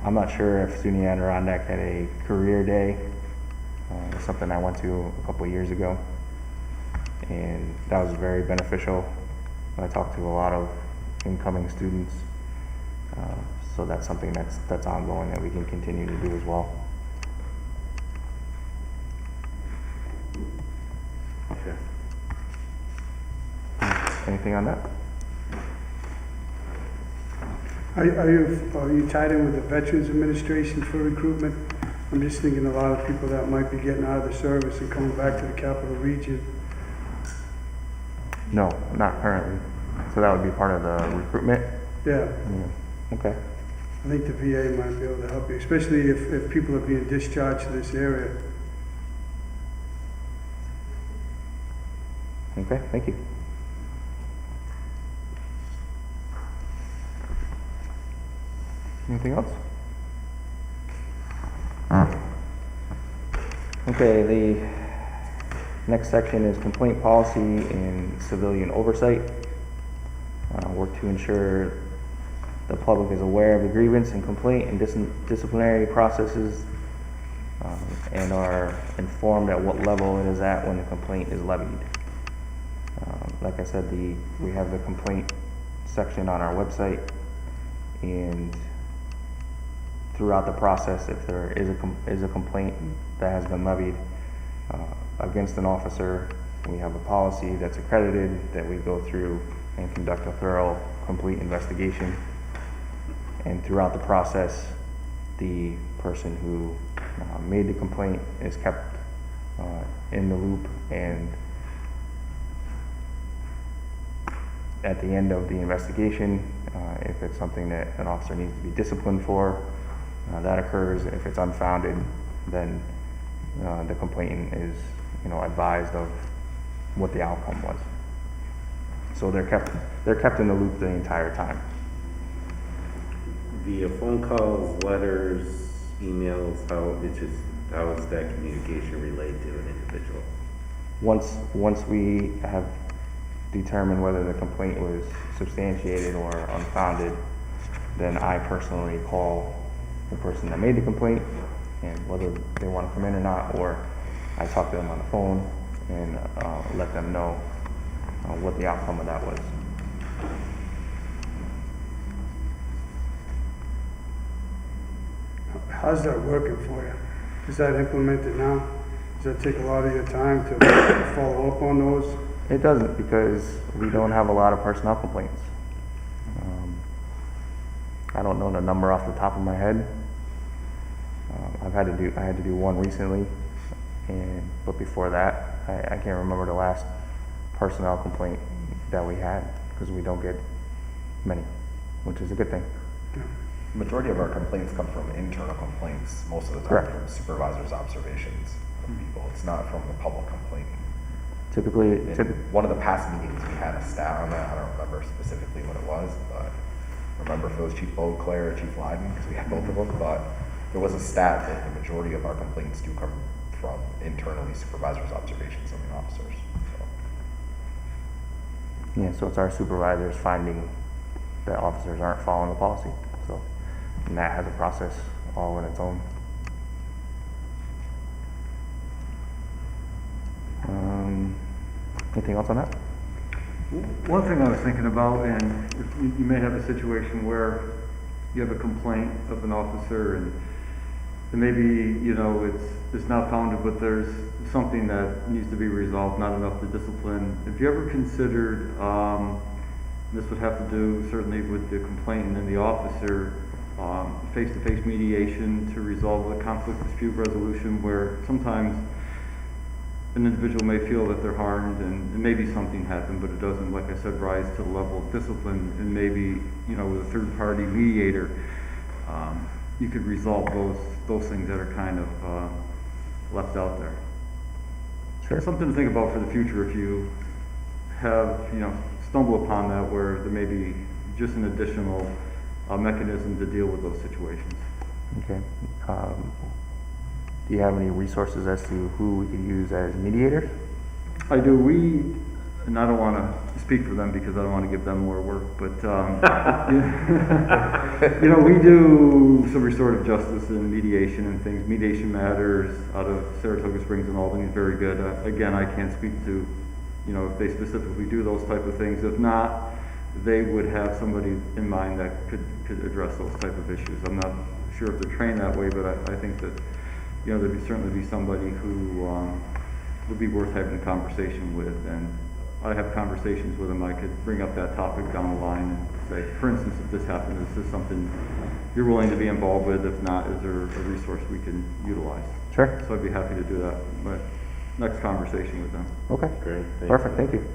I'm not sure if SUNY Adirondack had a career day. It's something I went to a couple of years ago, and that was very beneficial. I talked to a lot of incoming students, so that's something that's ongoing that we can continue to do as well. Okay. Anything on that? Are you tied in with the Veterans Administration for recruitment? I'm just thinking a lot of people that might be getting out of the service and coming back to the capital region. No, not currently. So that would be part of the recruitment? Yeah. Okay. I think the VA might be able to help you, especially if people are being discharged to this area. Okay, thank you. Anything else? Okay, the next section is complaint policy and civilian oversight. Work to ensure the public is aware of the grievance and complaint and disciplinary processes and are informed at what level it is at when the complaint is levied. Like I said, we have the complaint section on our website, and throughout the process, if there is a complaint that has been levied against an officer, we have a policy that's accredited that we go through and conduct a thorough, complete investigation. And throughout the process, the person who made the complaint is kept in the loop, and at the end of the investigation, if it's something that an officer needs to be disciplined for, that occurs. If it's unfounded, then the complainant is, advised of what the outcome was. So they're kept in the loop the entire time. Via phone calls, letters, emails, how is that communication relayed to an individual? Once we have determined whether the complaint was substantiated or unfounded, then I personally call the person that made the complaint, and whether they want to come in or not, or I talk to them on the phone and let them know what the outcome of that was. How's that working for you? Is that implemented now? Does that take a lot of your time to follow up on those? It doesn't, because we don't have a lot of personnel complaints. I don't know the number off the top of my head. I had to do one recently, but before that, I can't remember the last personnel complaint that we had, because we don't get many, which is a good thing. Majority of our complaints come from internal complaints, most of the time Correct. from supervisors' observations of people. It's not from the public complaint. Typically, In one of the past meetings, we had a stat on that. I don't remember specifically what it was, but I remember if it was Chief Beauclair or Chief Lyden, because we had both of them, but there was a stat that the majority of our complaints do come from internally supervisors' observations of the officers. So. yeah, so it's our supervisors finding that officers aren't following the policy. So, and that has a process all on its own. Anything else on that? One thing I was thinking about, and you may have a situation where you have a complaint of an officer and maybe, you know, it's not founded, but there's something that needs to be resolved, not enough to discipline. Have you ever considered, this would have to do certainly with the complainant and the officer, face-to-face mediation to resolve the conflict dispute resolution, where sometimes an individual may feel that they're harmed and maybe something happened, but it doesn't, like I said, rise to the level of discipline, and maybe, you know, with a third-party mediator, you could resolve those things that are kind of left out there. Sure. Something to think about for the future if you have, you know, stumble upon that, where there may be just an additional mechanism to deal with those situations. Okay. Do you have any resources as to who we could use as mediators? I do. And I don't want to speak for them because I don't want to give them more work, but, you know, we do some restorative justice and mediation and things. Mediation Matters out of Saratoga Springs and Albany is very good. Again, I can't speak to, you know, if they specifically do those type of things. If not, they would have somebody in mind that could address those type of issues. I'm not sure if they're trained that way, but I think that, you know, there'd certainly be somebody who would be worth having a conversation with. And I have conversations with them. I could bring up that topic down the line and say, for instance, if this happened, is this something you're willing to be involved with? If not, is there a resource we can utilize? Sure. So I'd be happy to do that. But next conversation with them. Okay. Great. Perfect. Thank you.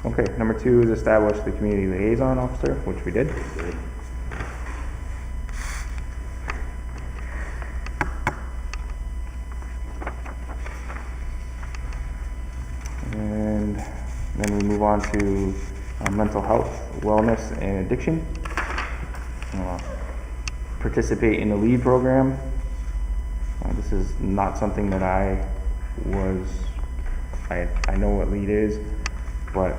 Okay, number 2 is establish the community liaison officer, which we did. And then we move on to mental health, wellness, and addiction. Participate in the LEAD program. This is not something that I know what LEAD is, but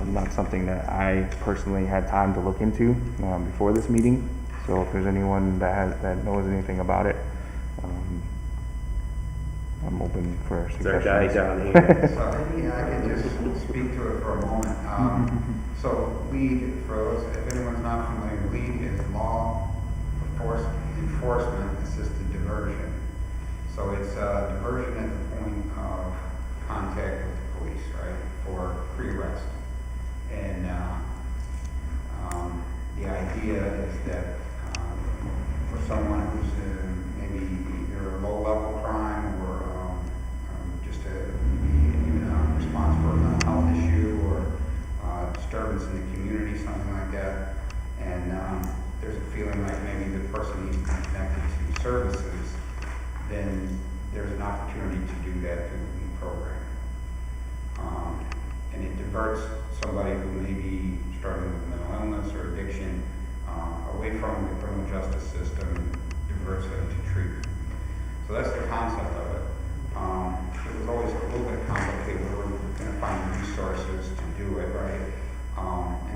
not something that I personally had time to look into before this meeting. So if there's anyone that knows anything about it, I'm open for It's our guy suggestions. down here. So maybe I can just speak to it for a moment. So LEAD, for those, if anyone's not familiar, LEAD is Law Enforcement Assisted Diversion. So it's diversion at the point of contact with the police, right, for pre-arrest. And the idea is that for someone who's maybe either a low-level crime or just maybe even a response for a mental health issue or disturbance in the community, something like that, and there's a feeling like maybe the person needs to be connected to services, then there's an opportunity to do that through the LEAD program. And it diverts somebody who may be struggling with mental illness or addiction away from the criminal justice system and diverts them to treatment. So that's the concept of it. It was always a little bit complicated. We were going to find resources to do it, right? I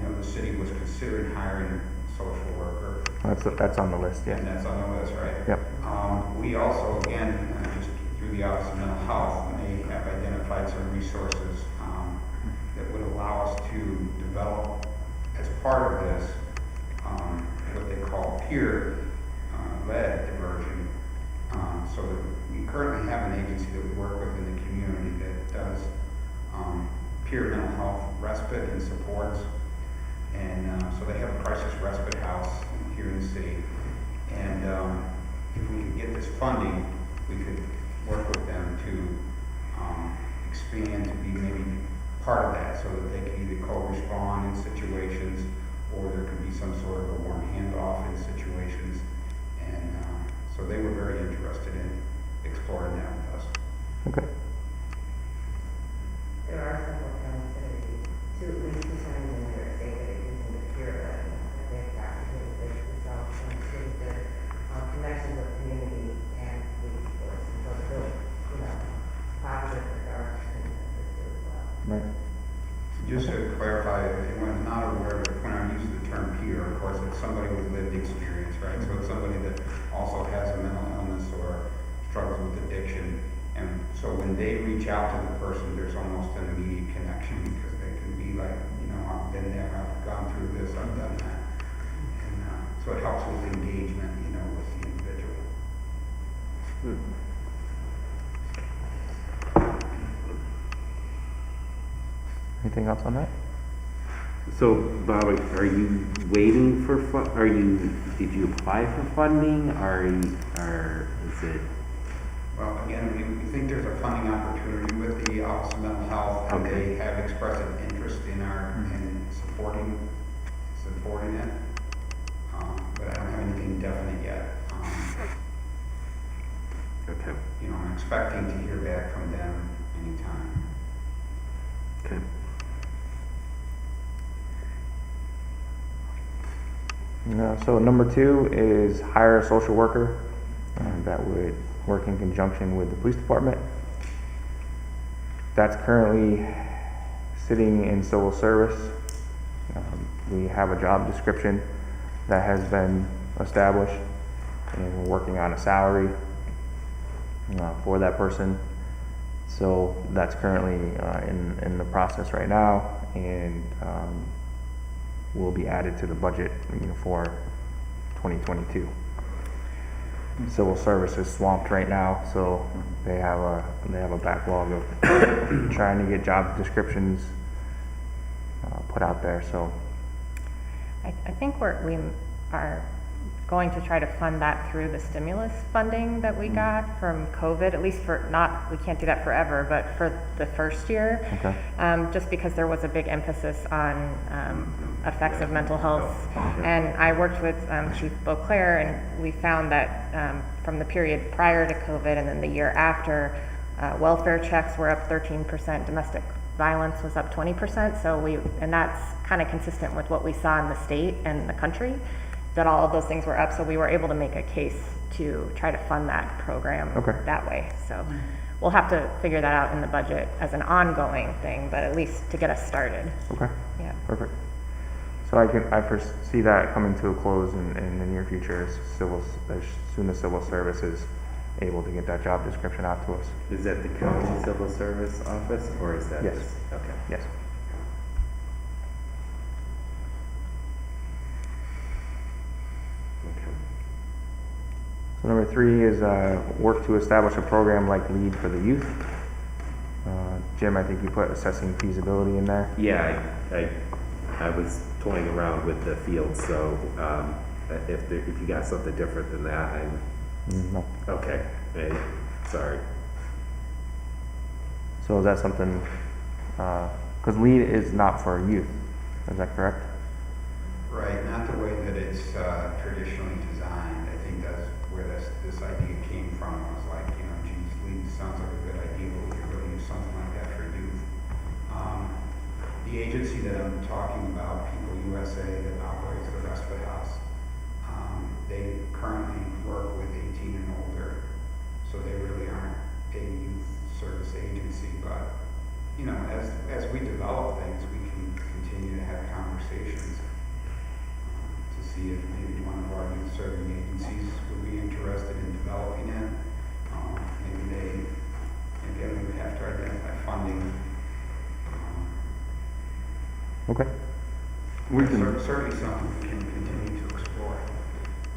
know the city was considering hiring a social worker. That's on the list, yeah. And that's on the list, right? Yep. We also, again, just through the Office of Mental Health, may have identified some resources that would allow us to develop, as part of this, peer-led diversion. So that we currently have an agency that we work with in the community that does peer mental health respite and supports. And so they have a crisis respite house here in the city. And if we could get this funding, we could work with them to expand to be maybe part of that, so that they can either co-respond in situations, or there could be some sort of a warm handoff in situations. And so they were very interested in exploring that with us. Okay. There are several counties that are, at least 2 counties in New York State that are using the peer-led, that they've got really good results and really good connections with community and police force. And so it's really, positive direction that this is as well. Right. Just to clarify, if anyone's not aware of it, when I use the term peer, of course, it's somebody with lived experience, right? So it's somebody that also has a mental illness or struggles with addiction. And so when they reach out to the person, there's almost an immediate connection, because they can be like, I've been there, I've gone through this, I've done that. And so it helps with engagement, with the individual. Anything else on that? So, Bob, are you waiting for did you apply for funding, or is it? Well, again, we think there's a funding opportunity with the Office of Mental Health, and Okay. they have expressed an interest in supporting it. But I don't have anything definite yet. Okay. I'm expecting to hear back from them anytime. Okay. So number 2 is hire a social worker that would work in conjunction with the police department. That's currently sitting in civil service. We have a job description that has been established, and we're working on a salary for that person. So that's currently in the process right now, and will be added to the budget for 2022. Civil service is swamped right now, so they have a backlog of trying to get job descriptions put out there. So I think we are going to try to fund that through the stimulus funding that we got from COVID, at least we can't do that forever, but for the first year. Okay. Just because there was a big emphasis on effects of mental health. And I worked with Chief Beauclair, and we found that from the period prior to COVID and then the year after, welfare checks were up 13%, domestic violence was up 20%, and that's kind of consistent with what we saw in the state and the country, that all of those things were up, so we were able to make a case to try to fund that program that way. So we'll have to figure that out in the budget as an ongoing thing, but at least to get us started. Okay. Yeah. Perfect. So I foresee that coming to a close in the near future as soon as civil service is able to get that job description out to us. Is that the county civil service office, or is that? Yes. Okay. Yes. Okay. So number 3 is work to establish a program like LEAD for the youth. Jim, I think you put assessing feasibility in there. Yeah, I was toying around with the field, so if you got something different than that, No. okay. Sorry. So is that something, because LEAD is not for youth, is that correct? Right, not the way that it's traditionally designed. I think that's where this idea came from. I was like, geez, LEAD sounds like a good idea, but we could really use something like that for youth. The agency that I'm talking about, People USA, that operates the respite house, they currently work with 18 and older, so they really aren't a youth service agency. But as we develop things, we can continue to have conversations to see if maybe one of our youth serving agencies would be interested in developing it. Maybe we would have to identify funding. Okay. We can, Certainly something we can continue to explore.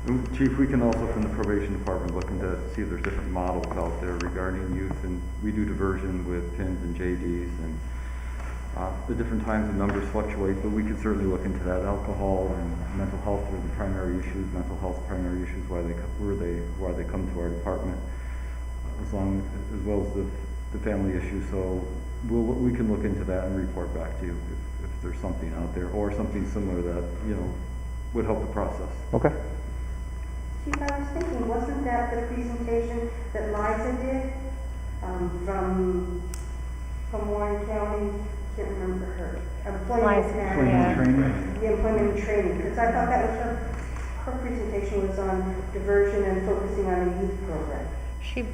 Chief, we can also, from the probation department, look into, see if there's different models out there regarding youth, and we do diversion with PINs and JDs, and the different times the numbers fluctuate, but we could certainly look into that. Alcohol and mental health are the primary issues, why they come to our department, as well as the family issue. So we can look into that and report back to you if there's something out there, or something similar that, would help the process. Okay. Chief, I was thinking, wasn't that the presentation that Liza did from Warren County? Can't remember her. Employment Liza, Management. The employment and training, because I thought that was her presentation was on diversion and focusing on a youth program.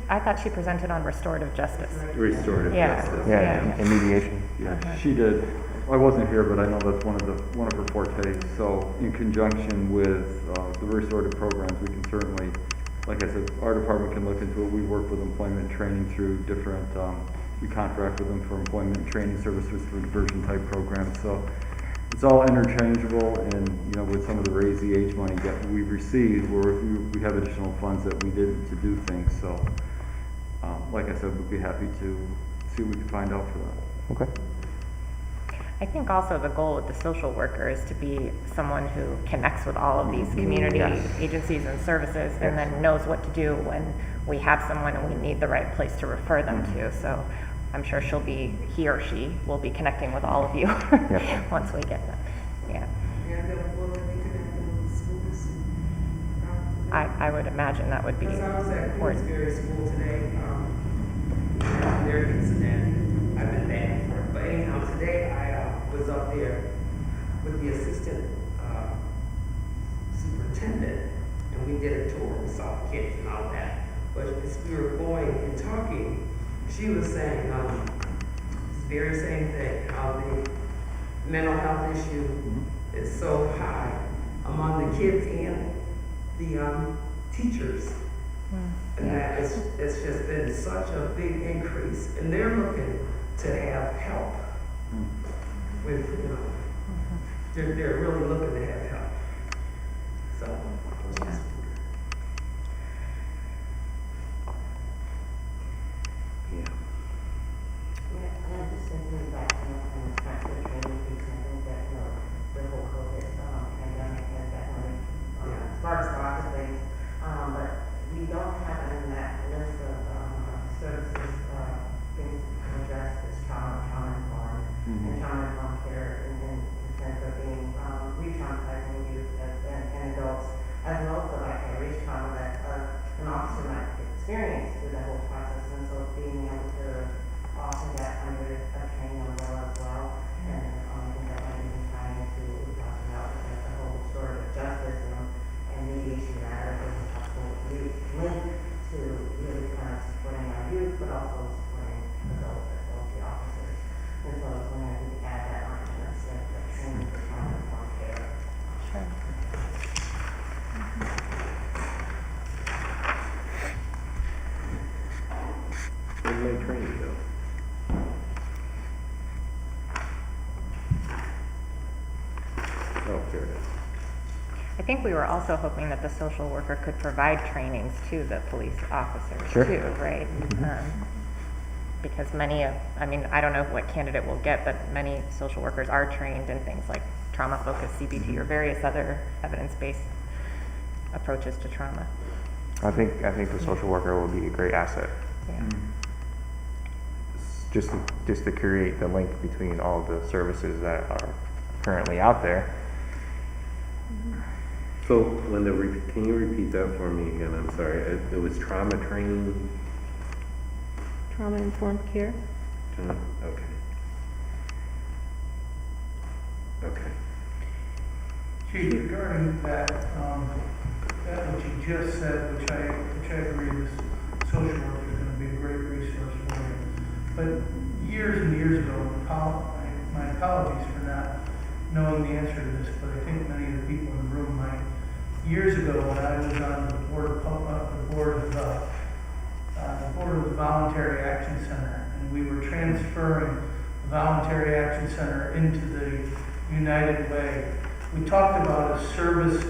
I thought she presented on restorative justice. Restorative justice. Yeah, and mediation. Yeah, she did. I wasn't here, but I know that's one of her fortes. So in conjunction with the restorative programs, we can certainly, like I said, our department can look into it. We work with employment and training through different, we contract with them for employment and training services for diversion type programs. So it's all interchangeable, and with some of the raise the age money that we received, we have additional funds that we did to do things. So like I said, we'd be happy to see what we can find out for that. Okay. I think also the goal with the social worker is to be someone who connects with all of these community agencies and services, and then knows what to do when we have someone and we need the right place to refer them to. So I'm sure he or she will be connecting with all of you once we get them. Yeah. And will they be connected with schools? I would imagine that would be Because I was at important. Queensberry School today, their incident, I've been banned for it, but anyhow, today I was up there with the assistant superintendent, and we did a tour, we saw the kids and all that. But as we were going and talking, she was saying, this very same thing, how the mental health issue is so high among the kids and the teachers. And that it's just been such a big increase, and they're looking to have help with, they're really looking to have help. So, I'm just thinking back and it's back to the training piece. I think that the whole COVID pandemic has definitely sparked lots of things. But we don't have in that list of services things to address this trauma-informed and trauma-informed care in the sense of being re-traumatizing youth and adults, as well as the vicarious trauma that an officer might experience through the whole process. And so being able to offer that under a training umbrella as well. And I think that might even tie into what we talked about with the whole sort of justice and mediation matter. There's a possible link to really kind of supporting our youth, but also supporting adults as well as the officers. And so I was wondering if we could add that on to the training for trauma-informed care. Sure. Where's my training though? Oh, there it is. I think we were also hoping that the social worker could provide trainings to the police officers Sure. too, right? Because I don't know what candidate we'll get, but many social workers are trained in things like trauma-focused CBT or various other evidence-based approaches to trauma. I think the social worker will be a great asset. Yeah. Just to create the link between all the services that are currently out there. So, Linda, can you repeat that for me again? I'm sorry. It was trauma training. Trauma-informed care. Okay. Okay. Chief, regarding that what you just said, which I agree, this social worker is going to be a great resource for you. But years and years ago, my apologies for not knowing the answer to this, but I think many of the people in the room might. Years ago, when I was on the board of the Voluntary Action Center, and we were transferring the Voluntary Action Center into the United Way, we talked about a service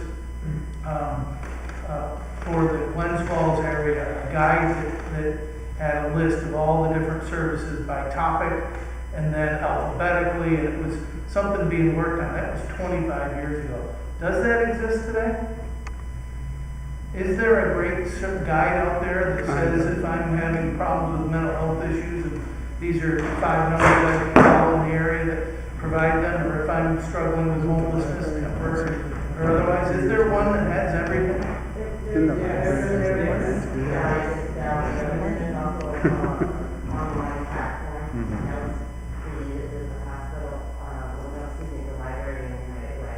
the Glens Falls area, a guide that had a list of all the different services by topic and then alphabetically, and it was something being worked on. That was 25 years ago. Does that exist today? Is there a great guide out there that says if I'm having problems with mental health issues, and these are 5 numbers I can call in the area that provide them, or if I'm struggling with homelessness, temporary, or otherwise, is there one that has everything? In the online platform. That was created with the hospital, the library in that way.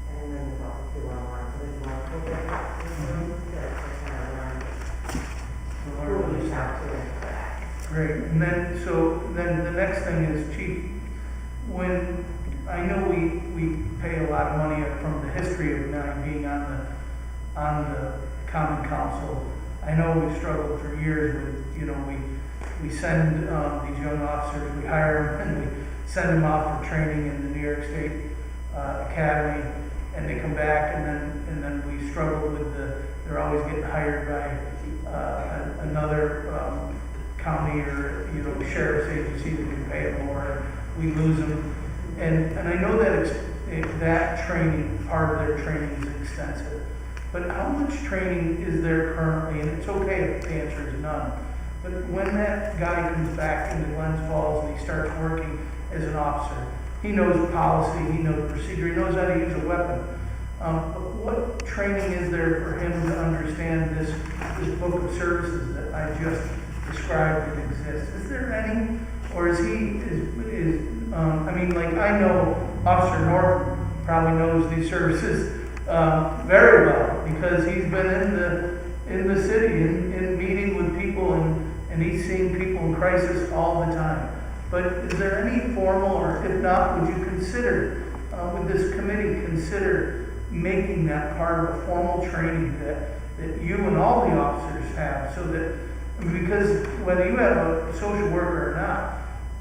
And then there's also 2 online. So there's multiple different systems that kind of learn who to reach out to and for that. Great, and then, so, then the next thing is, Chief, when, I know we pay a lot of money from the history of now being on the Common Council. I know we've struggled for years with, we send these young officers, we hire them, and we send them off for training in the New York State Academy, and they come back, and then we struggle with they're always getting hired by another county or sheriff's agency that can pay them more. We lose them, and I know that that training, part of their training is extensive. But how much training is there currently? And it's okay if the answer is none. But when that guy comes back into Glens Falls and he starts working as an officer, he knows policy, he knows procedure, he knows how to use a weapon. But what training is there for him to understand this book of services that I just described that exists? Is there any, or is he I know Officer Norton probably knows these services very well because he's been in the city in meeting with people and he's seeing people in crisis all the time. But is there any formal, or if not, would you consider, would this committee consider making that part of a formal training that you and all the officers have, so that, because whether you have a social worker or not,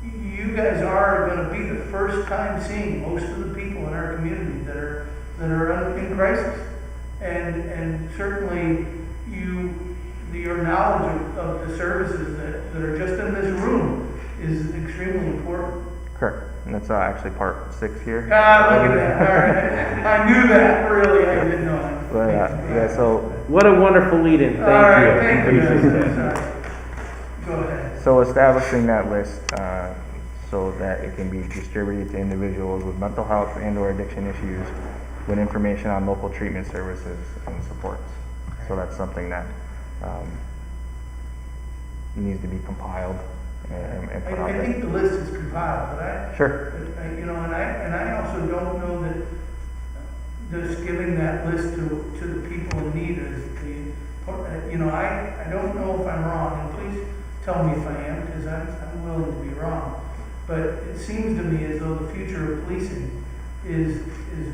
you guys are going to be the first time seeing most of the people in our community that are in crisis, and certainly your knowledge of the services that are just in this room is extremely important. Correct. And that's actually part 6 here. Look at that. All right. I knew that, really. I didn't know that. But, yeah, so. What a wonderful lead-in. Thank All right, you. thank you. Appreciate it. Sorry. Go ahead. So establishing that list so that it can be distributed to individuals with mental health and/or addiction issues with information on local treatment services and supports. So that's something that needs to be compiled and put out there. I think the list is compiled, but Sure. and I also don't know that just giving that list to the people in need is I don't know if I'm wrong, and please tell me if I am, because I'm willing to be wrong. But it seems to me as though the future of policing is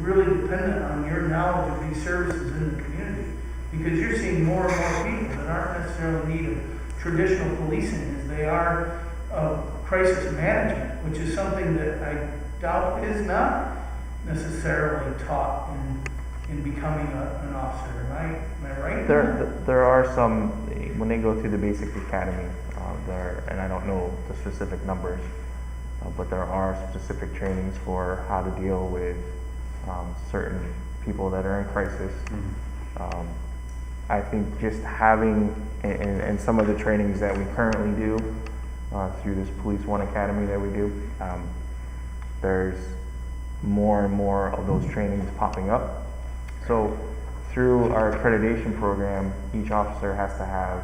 really dependent on your knowledge of these services in the community, because you're seeing more and more people that aren't necessarily in need of traditional policing as they are of crisis management, which is something that I doubt is not necessarily taught in becoming an officer. Am I right? There are some, when they go through the basic academy, and I don't know the specific numbers, but there are specific trainings for how to deal with certain people that are in crisis. Mm-hmm. I think just having, and some of the trainings that we currently do through this Police One Academy that we do, there's more and more of those trainings popping up. So through our accreditation program, each officer has to have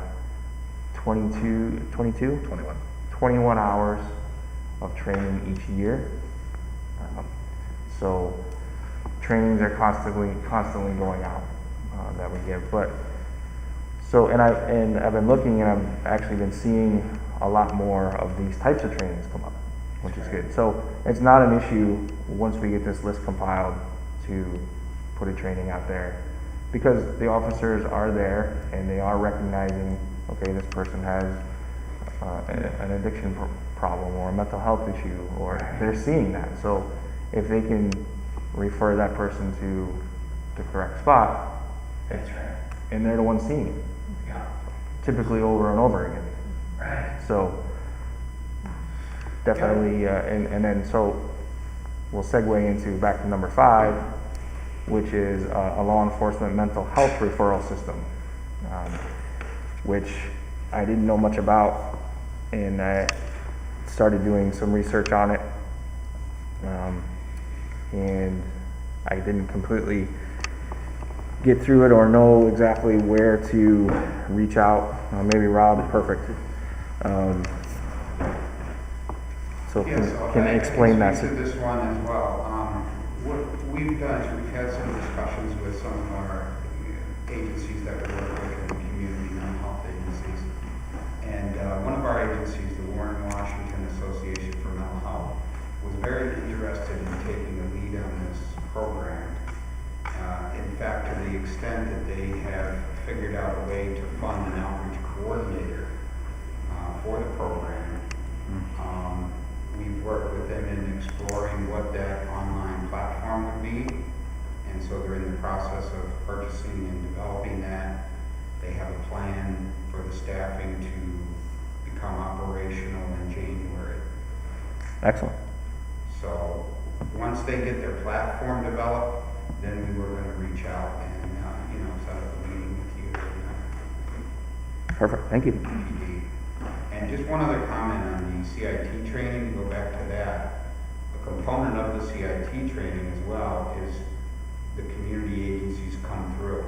21 hours of training each year. So trainings are constantly going out that we give. But so I've been looking, and I've actually been seeing a lot more of these types of trainings come up, which is good. So it's not an issue once we get this list compiled to put a training out there, because the officers are there and they are recognizing, okay, this person has an addiction problem or a mental health issue, or they're seeing that. So if they can refer that person to the correct spot, and they're the ones seeing it, Yeah. typically over and over again. Right. So definitely, and then so we'll segue into back to number 5, which is a law enforcement mental health referral system, which I didn't know much about, and I started doing some research on it, and I didn't completely get through it or know exactly where to reach out. Maybe Rob, perfect. So can explain that. I can speak to this one as well. What we've done is we've had some discussions with some of our agencies that we work with in the community, mental health agencies. And one of our agencies, the Warren Washington Association for Mental Health, was very interested in taking the lead on this program. In fact, to the extent that they have figured out a way to fund an outreach coordinator for the program. We've worked with them in exploring what that online platform would be. And so they're in the process of purchasing and developing that. They have a plan for the staffing to become operational in January. Excellent. So once they get their platform developed, then we were going to reach out and set up a meeting with you. Perfect. Thank you. And just one other comment on the CIT training, to go back to that. A component of the CIT training as well is the community agencies come through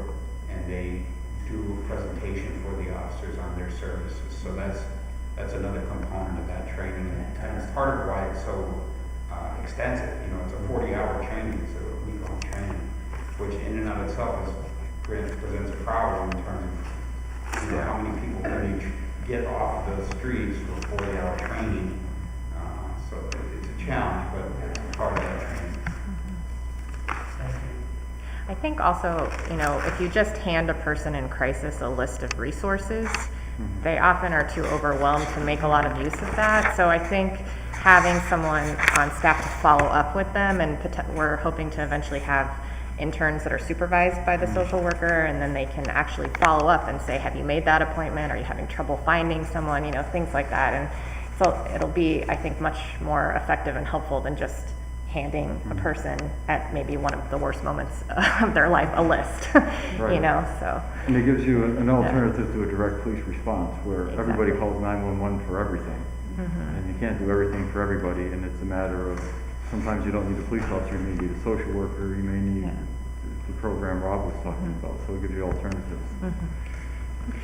and they do a presentation for the officers on their services. So that's another component of that training, and it's part of why it's so extensive. It's a 40-hour training, it's a week-long training, which in and of itself presents a problem in terms of how many people can you get off the streets for 40-hour training. So it's a challenge, but it's part of that training. Thank you. I think also, if you just hand a person in crisis a list of resources, they often are too overwhelmed to make a lot of use of that. So I think having someone on staff to follow up with them, and we're hoping to eventually have interns that are supervised by the social worker, and then they can actually follow up and say, have you made that appointment? Are you having trouble finding someone? Things like that. And so it'll be, I think, much more effective and helpful than just handing a person at maybe one of the worst moments of their life a list, Right. so. And it gives you an alternative to a direct police response where everybody calls 911 for everything. And you can't do everything for everybody, and it's a matter of, sometimes you don't need a police officer, you may need a social worker, you may need the program Rob was talking about, so it gives you alternatives.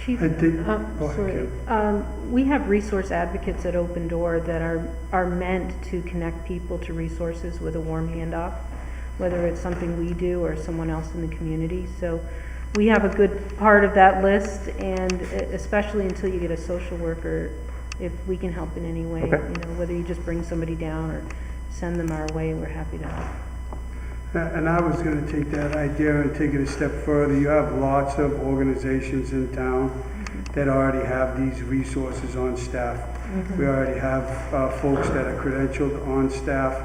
Chief, I think- go ahead, sorry. We have resource advocates at Open Door that are meant to connect people to resources with a warm handoff, whether it's something we do or someone else in the community. So we have a good part of that list, and especially until you get a social worker, if we can help in any way, Okay. whether you just bring somebody down or send them our way, we're happy to help. And I was going to take that idea and take it a step further. You have lots of organizations in town that already have these resources on staff. We already have folks that are credentialed on staff.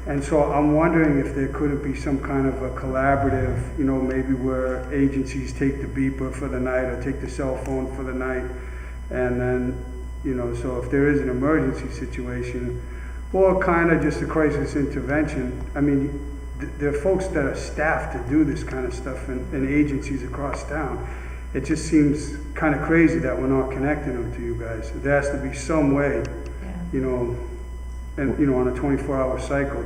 And so I'm wondering if there couldn't be some kind of a collaborative, maybe where agencies take the beeper for the night or take the cell phone for the night. And then, so if there is an emergency situation or kind of just a crisis intervention, I mean, there are folks that are staffed to do this kind of stuff in agencies across town. It just seems kind of crazy that we're not connecting them to you guys. There has to be some way, and on a 24-hour cycle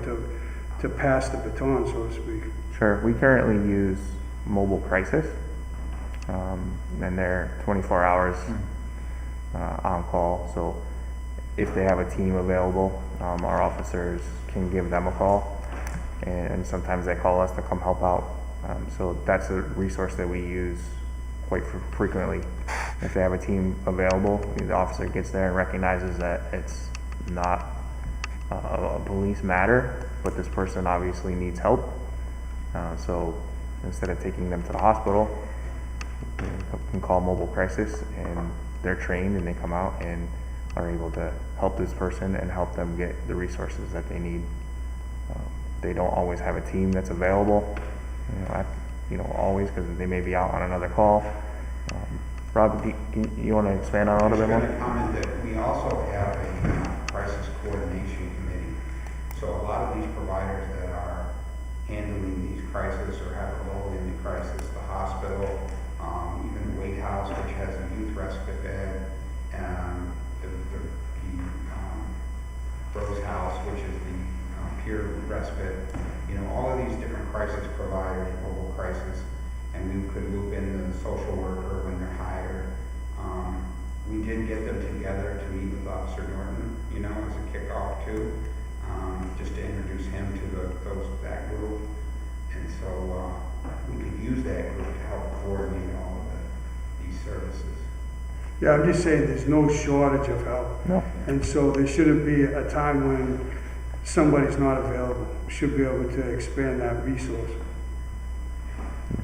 to pass the baton, so to speak. Sure. We currently use mobile crisis, and they're 24 hours on call. So if they have a team available, our officers can give them a call. And sometimes they call us to come help out. So that's a resource that we use quite frequently. If they have a team available, the officer gets there and recognizes that it's not a police matter, but this person obviously needs help. So instead of taking them to the hospital, you can call mobile crisis, and they're trained and they come out and are able to help this person and help them get the resources that they need. They don't always have a team that's available, always, because they may be out on another call. Rob, you want to expand on it a little bit I'm more? going to comment that we also have a crisis coordination committee. So a lot of these providers that are handling these crises or have a role in the crisis, the hospital, even the Wait House, which has a youth respite bed, and the Rose House, which is the peer respite, all of these different crisis providers, mobile crisis, and we could loop in the social worker when they're hired. We did get them together to meet with Officer Norton, as a kickoff too, just to introduce him to that group. And so we could use that group to help coordinate all of these services. Yeah, I'm just saying there's no shortage of help. No. And so there shouldn't be a time when somebody's not available. We should be able to expand that resource.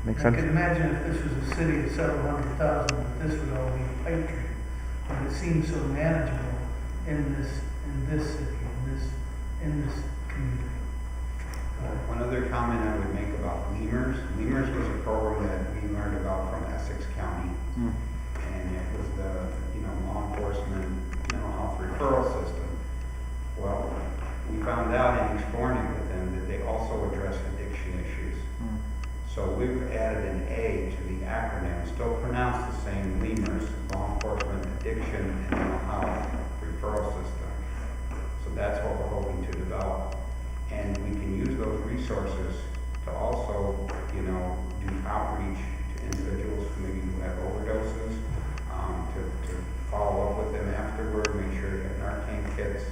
Makes I sense? can imagine if this was a city of several hundred thousand, that this would all be a pipe dream. But it seems so manageable in this city, in this community. One other comment I would make about Lemurs. Lemurs was a program that we learned about from Essex County. And it was the, law enforcement mental health referral system. Well, we found out in exploring it with them that they also address addiction issues. So we've added an A to the acronym, still pronounced the same, Lemurs, Law Enforcement Addiction and Mental Health Referral System. So that's what we're hoping to develop. And we can use those resources to also, do outreach to individuals who have overdoses, to follow up with them afterward, make sure they get Narcan kits,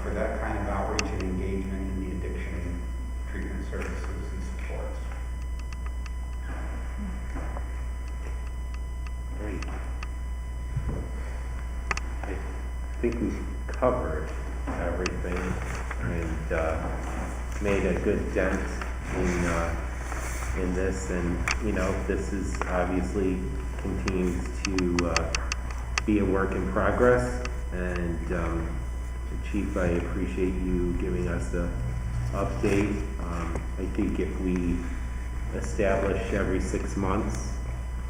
for that kind of outreach and engagement in the addiction treatment services and supports. Great. I think we've covered everything and made a good dent in this, and this is obviously continues to be a work in progress. And Chief, I appreciate you giving us the update. I think if we establish every 6 months,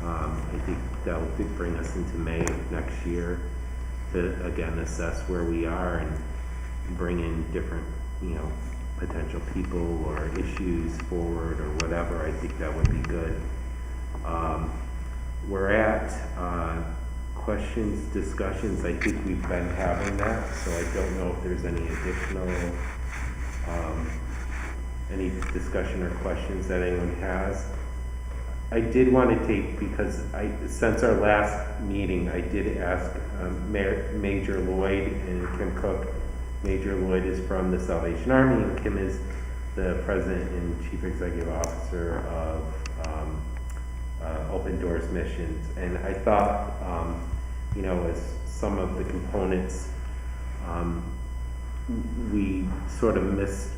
I think that would bring us into May of next year to again assess where we are and bring in different, potential people or issues forward or whatever. I think that would be good. We're at questions, discussions. I think we've been having that, so I don't know if there's any additional any discussion or questions that anyone has. I did want to take, because since our last meeting, I did ask Major Lloyd and Kim Cook. Major Lloyd is from the Salvation Army, and Kim is the President and Chief Executive Officer of Open Doors Missions. And I thought, as some of the components, we sort of missed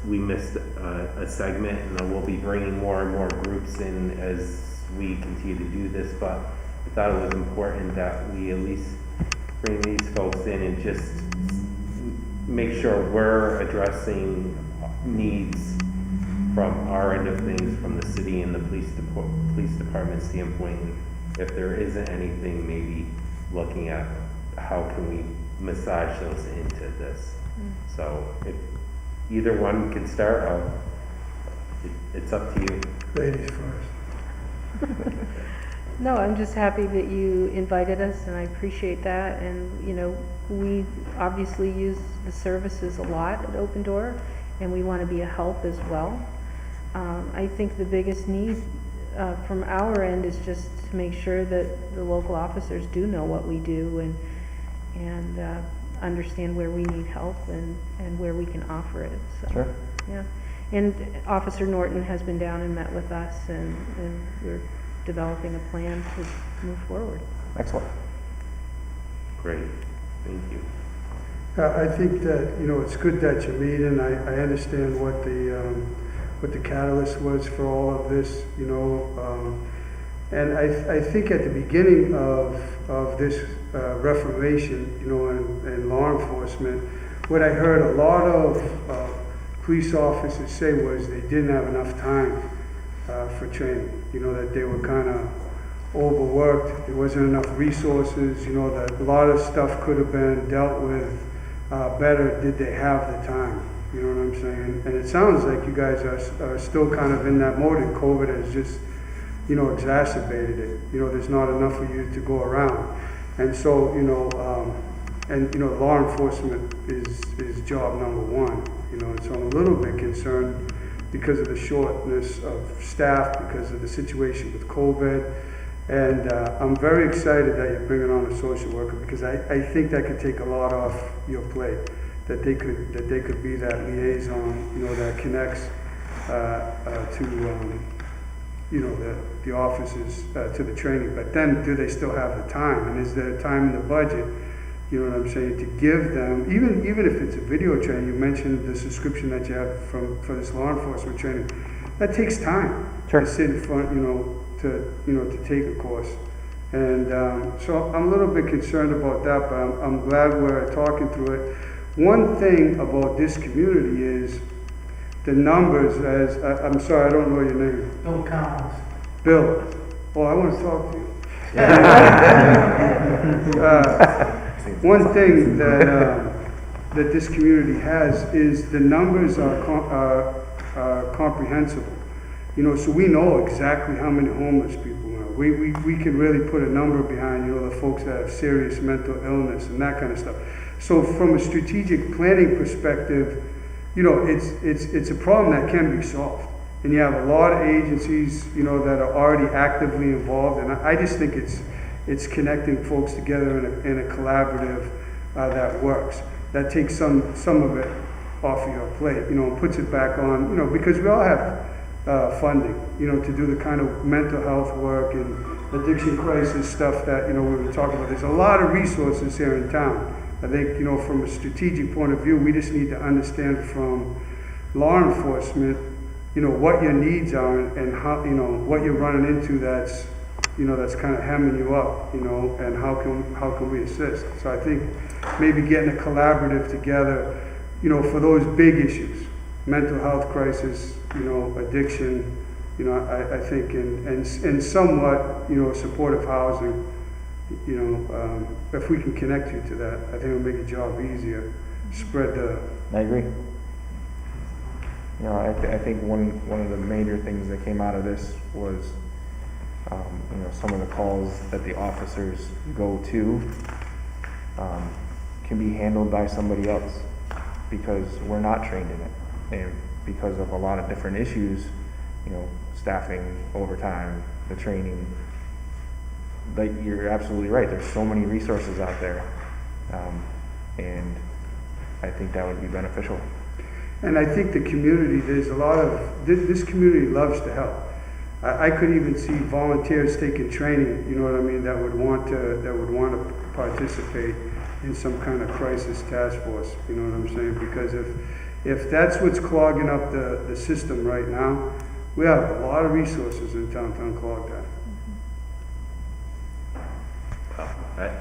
a segment, and then we'll be bringing more and more groups in as we continue to do this, but I thought it was important that we at least bring these folks in and just make sure we're addressing needs from our end of things, from the city and the police department standpoint. If there isn't anything, maybe looking at how can we massage those into this. So if either one can start, it's up to you. Ladies first. No, I'm just happy that you invited us, and I appreciate that. And, we obviously use the services a lot at Open Door, and we want to be a help as well. I think the biggest need from our end is just to make sure that the local officers do know what we do and understand where we need help and where we can offer it. So, Sure. yeah. And Officer Norton has been down and met with us, and we're developing a plan to move forward. Excellent. Great, thank you. I think that, it's good that you're meeting. I understand what the catalyst was for all of this, and I think at the beginning of this reformation, in law enforcement, what I heard a lot of police officers say was they didn't have enough time for training, that they were kind of overworked, there wasn't enough resources, you know, that a lot of stuff could have been dealt with better did they have the time, you know what I'm saying? And it sounds like you guys are still kind of in that mode, and COVID has just, you know, exacerbated it. You know, there's not enough of you to go around. And so, you know, law enforcement is job number one, you know, and so I'm a little bit concerned because of the shortness of staff, because of the situation with COVID. And I'm very excited that you're bringing on a social worker, because I think that could take a lot off your plate, that they could be that liaison, you know, that connects to you know, the officers to the training. But then, do they still have the time? And is there time in the budget, you know what I'm saying, to give them, even if it's a video training? You mentioned the subscription that you have for this law enforcement training. That takes time. Sure. To sit in front, to take a course. And so I'm a little bit concerned about that, but I'm glad we're talking through it. One thing about this community is the numbers, I'm sorry, I don't know your name. Bill Collins. Bill. Oh, I want to talk to you. One thing that this community has is the numbers are comprehensible. You know, so we know exactly how many homeless people are. We can really put a number behind, you know, the folks that have serious mental illness and that kind of stuff. So from a strategic planning perspective, you know, it's a problem that can be solved. And you have a lot of agencies, you know, that are already actively involved. And I just think it's connecting folks together in a collaborative that works. That takes some of it off of your plate, you know, and puts it back on, you know, because we all have funding, you know, to do the kind of mental health work and addiction crisis stuff that, you know, we were talking about. There's a lot of resources here in town. I think, you know, from a strategic point of view, we just need to understand from law enforcement, you know, what your needs are and how, you know, what you're running into that's, you know, that's kind of hemming you up, you know, and how can we assist. So I think maybe getting a collaborative together, you know, for those big issues, mental health crisis, you know, addiction, you know, I think, and somewhat, you know, supportive housing, you know, if we can connect you to that, I think it'll make the job easier. Spread the. I agree. You know, I think one of the major things that came out of this was, you know, some of the calls that the officers go to can be handled by somebody else because we're not trained in it, and because of a lot of different issues, you know, staffing, overtime, the training. Like, you're absolutely right. There's so many resources out there, and I think that would be beneficial. And I think the community, there's a lot of, this community loves to help. I could even see volunteers taking training, you know what I mean, that would want to participate in some kind of crisis task force, you know what I'm saying? Because if that's what's clogging up the system right now, we have a lot of resources in town to unclog that.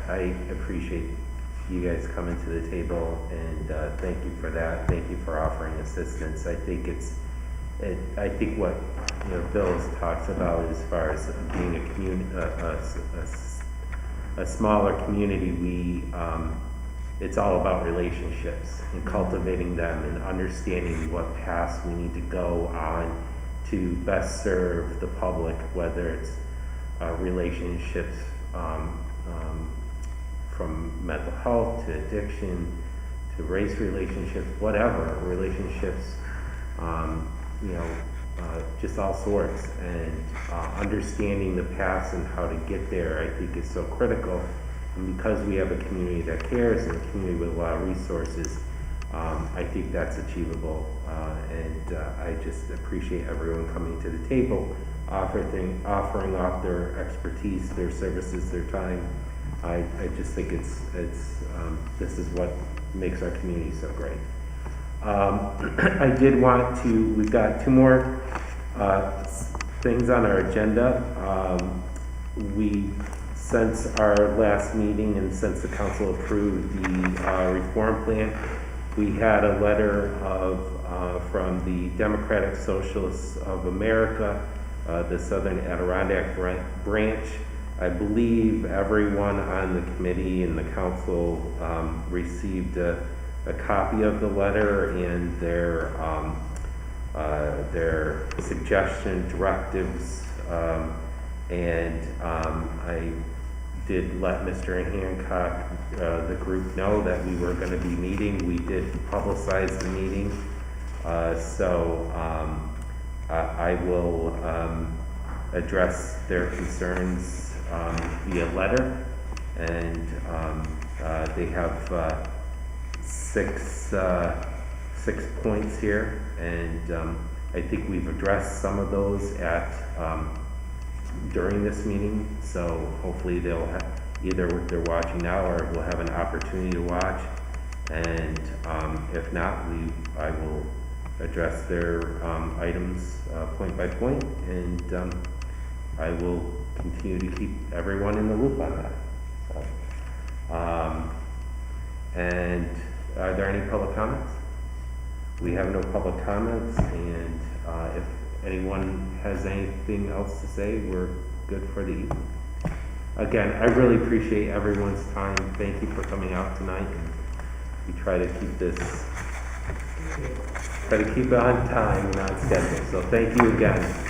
I appreciate you guys coming to the table, and thank you for that. Thank you for offering assistance. I think I think what, you know, Bill's talks about as far as being a community, a smaller community, it's all about relationships and cultivating them and understanding what paths we need to go on to best serve the public, whether it's relationships from mental health to addiction to race relationships, whatever relationships, you know, just all sorts. And understanding the paths and how to get there, I think, is so critical. And because we have a community that cares and a community with a lot of resources, I think that's achievable. And I just appreciate everyone coming to the table, offering up their expertise, their services, their time. I just think it's this is what makes our community so great. I did want to, we've got two more things on our agenda. Since our last meeting and since the council approved the reform plan, we had a letter from the Democratic Socialists of America, the Southern Adirondack branch, I believe everyone on the committee and the council received a copy of the letter and their suggestion, directives, and I did let Mr. Hancock, the group, know that we were going to be meeting. We did publicize the meeting, so I will address their concerns via letter, and they have six points here, and I think we've addressed some of those at during this meeting, so hopefully they'll have, either they're watching now or will have an opportunity to watch, and if not, I will address their items point by point, and I will continue to keep everyone in the loop on that. So, and are there any public comments? We have no public comments, and if anyone has anything else to say, we're good for the evening. Again, I really appreciate everyone's time. Thank you for coming out tonight. We try to keep it on time and on schedule. So thank you again.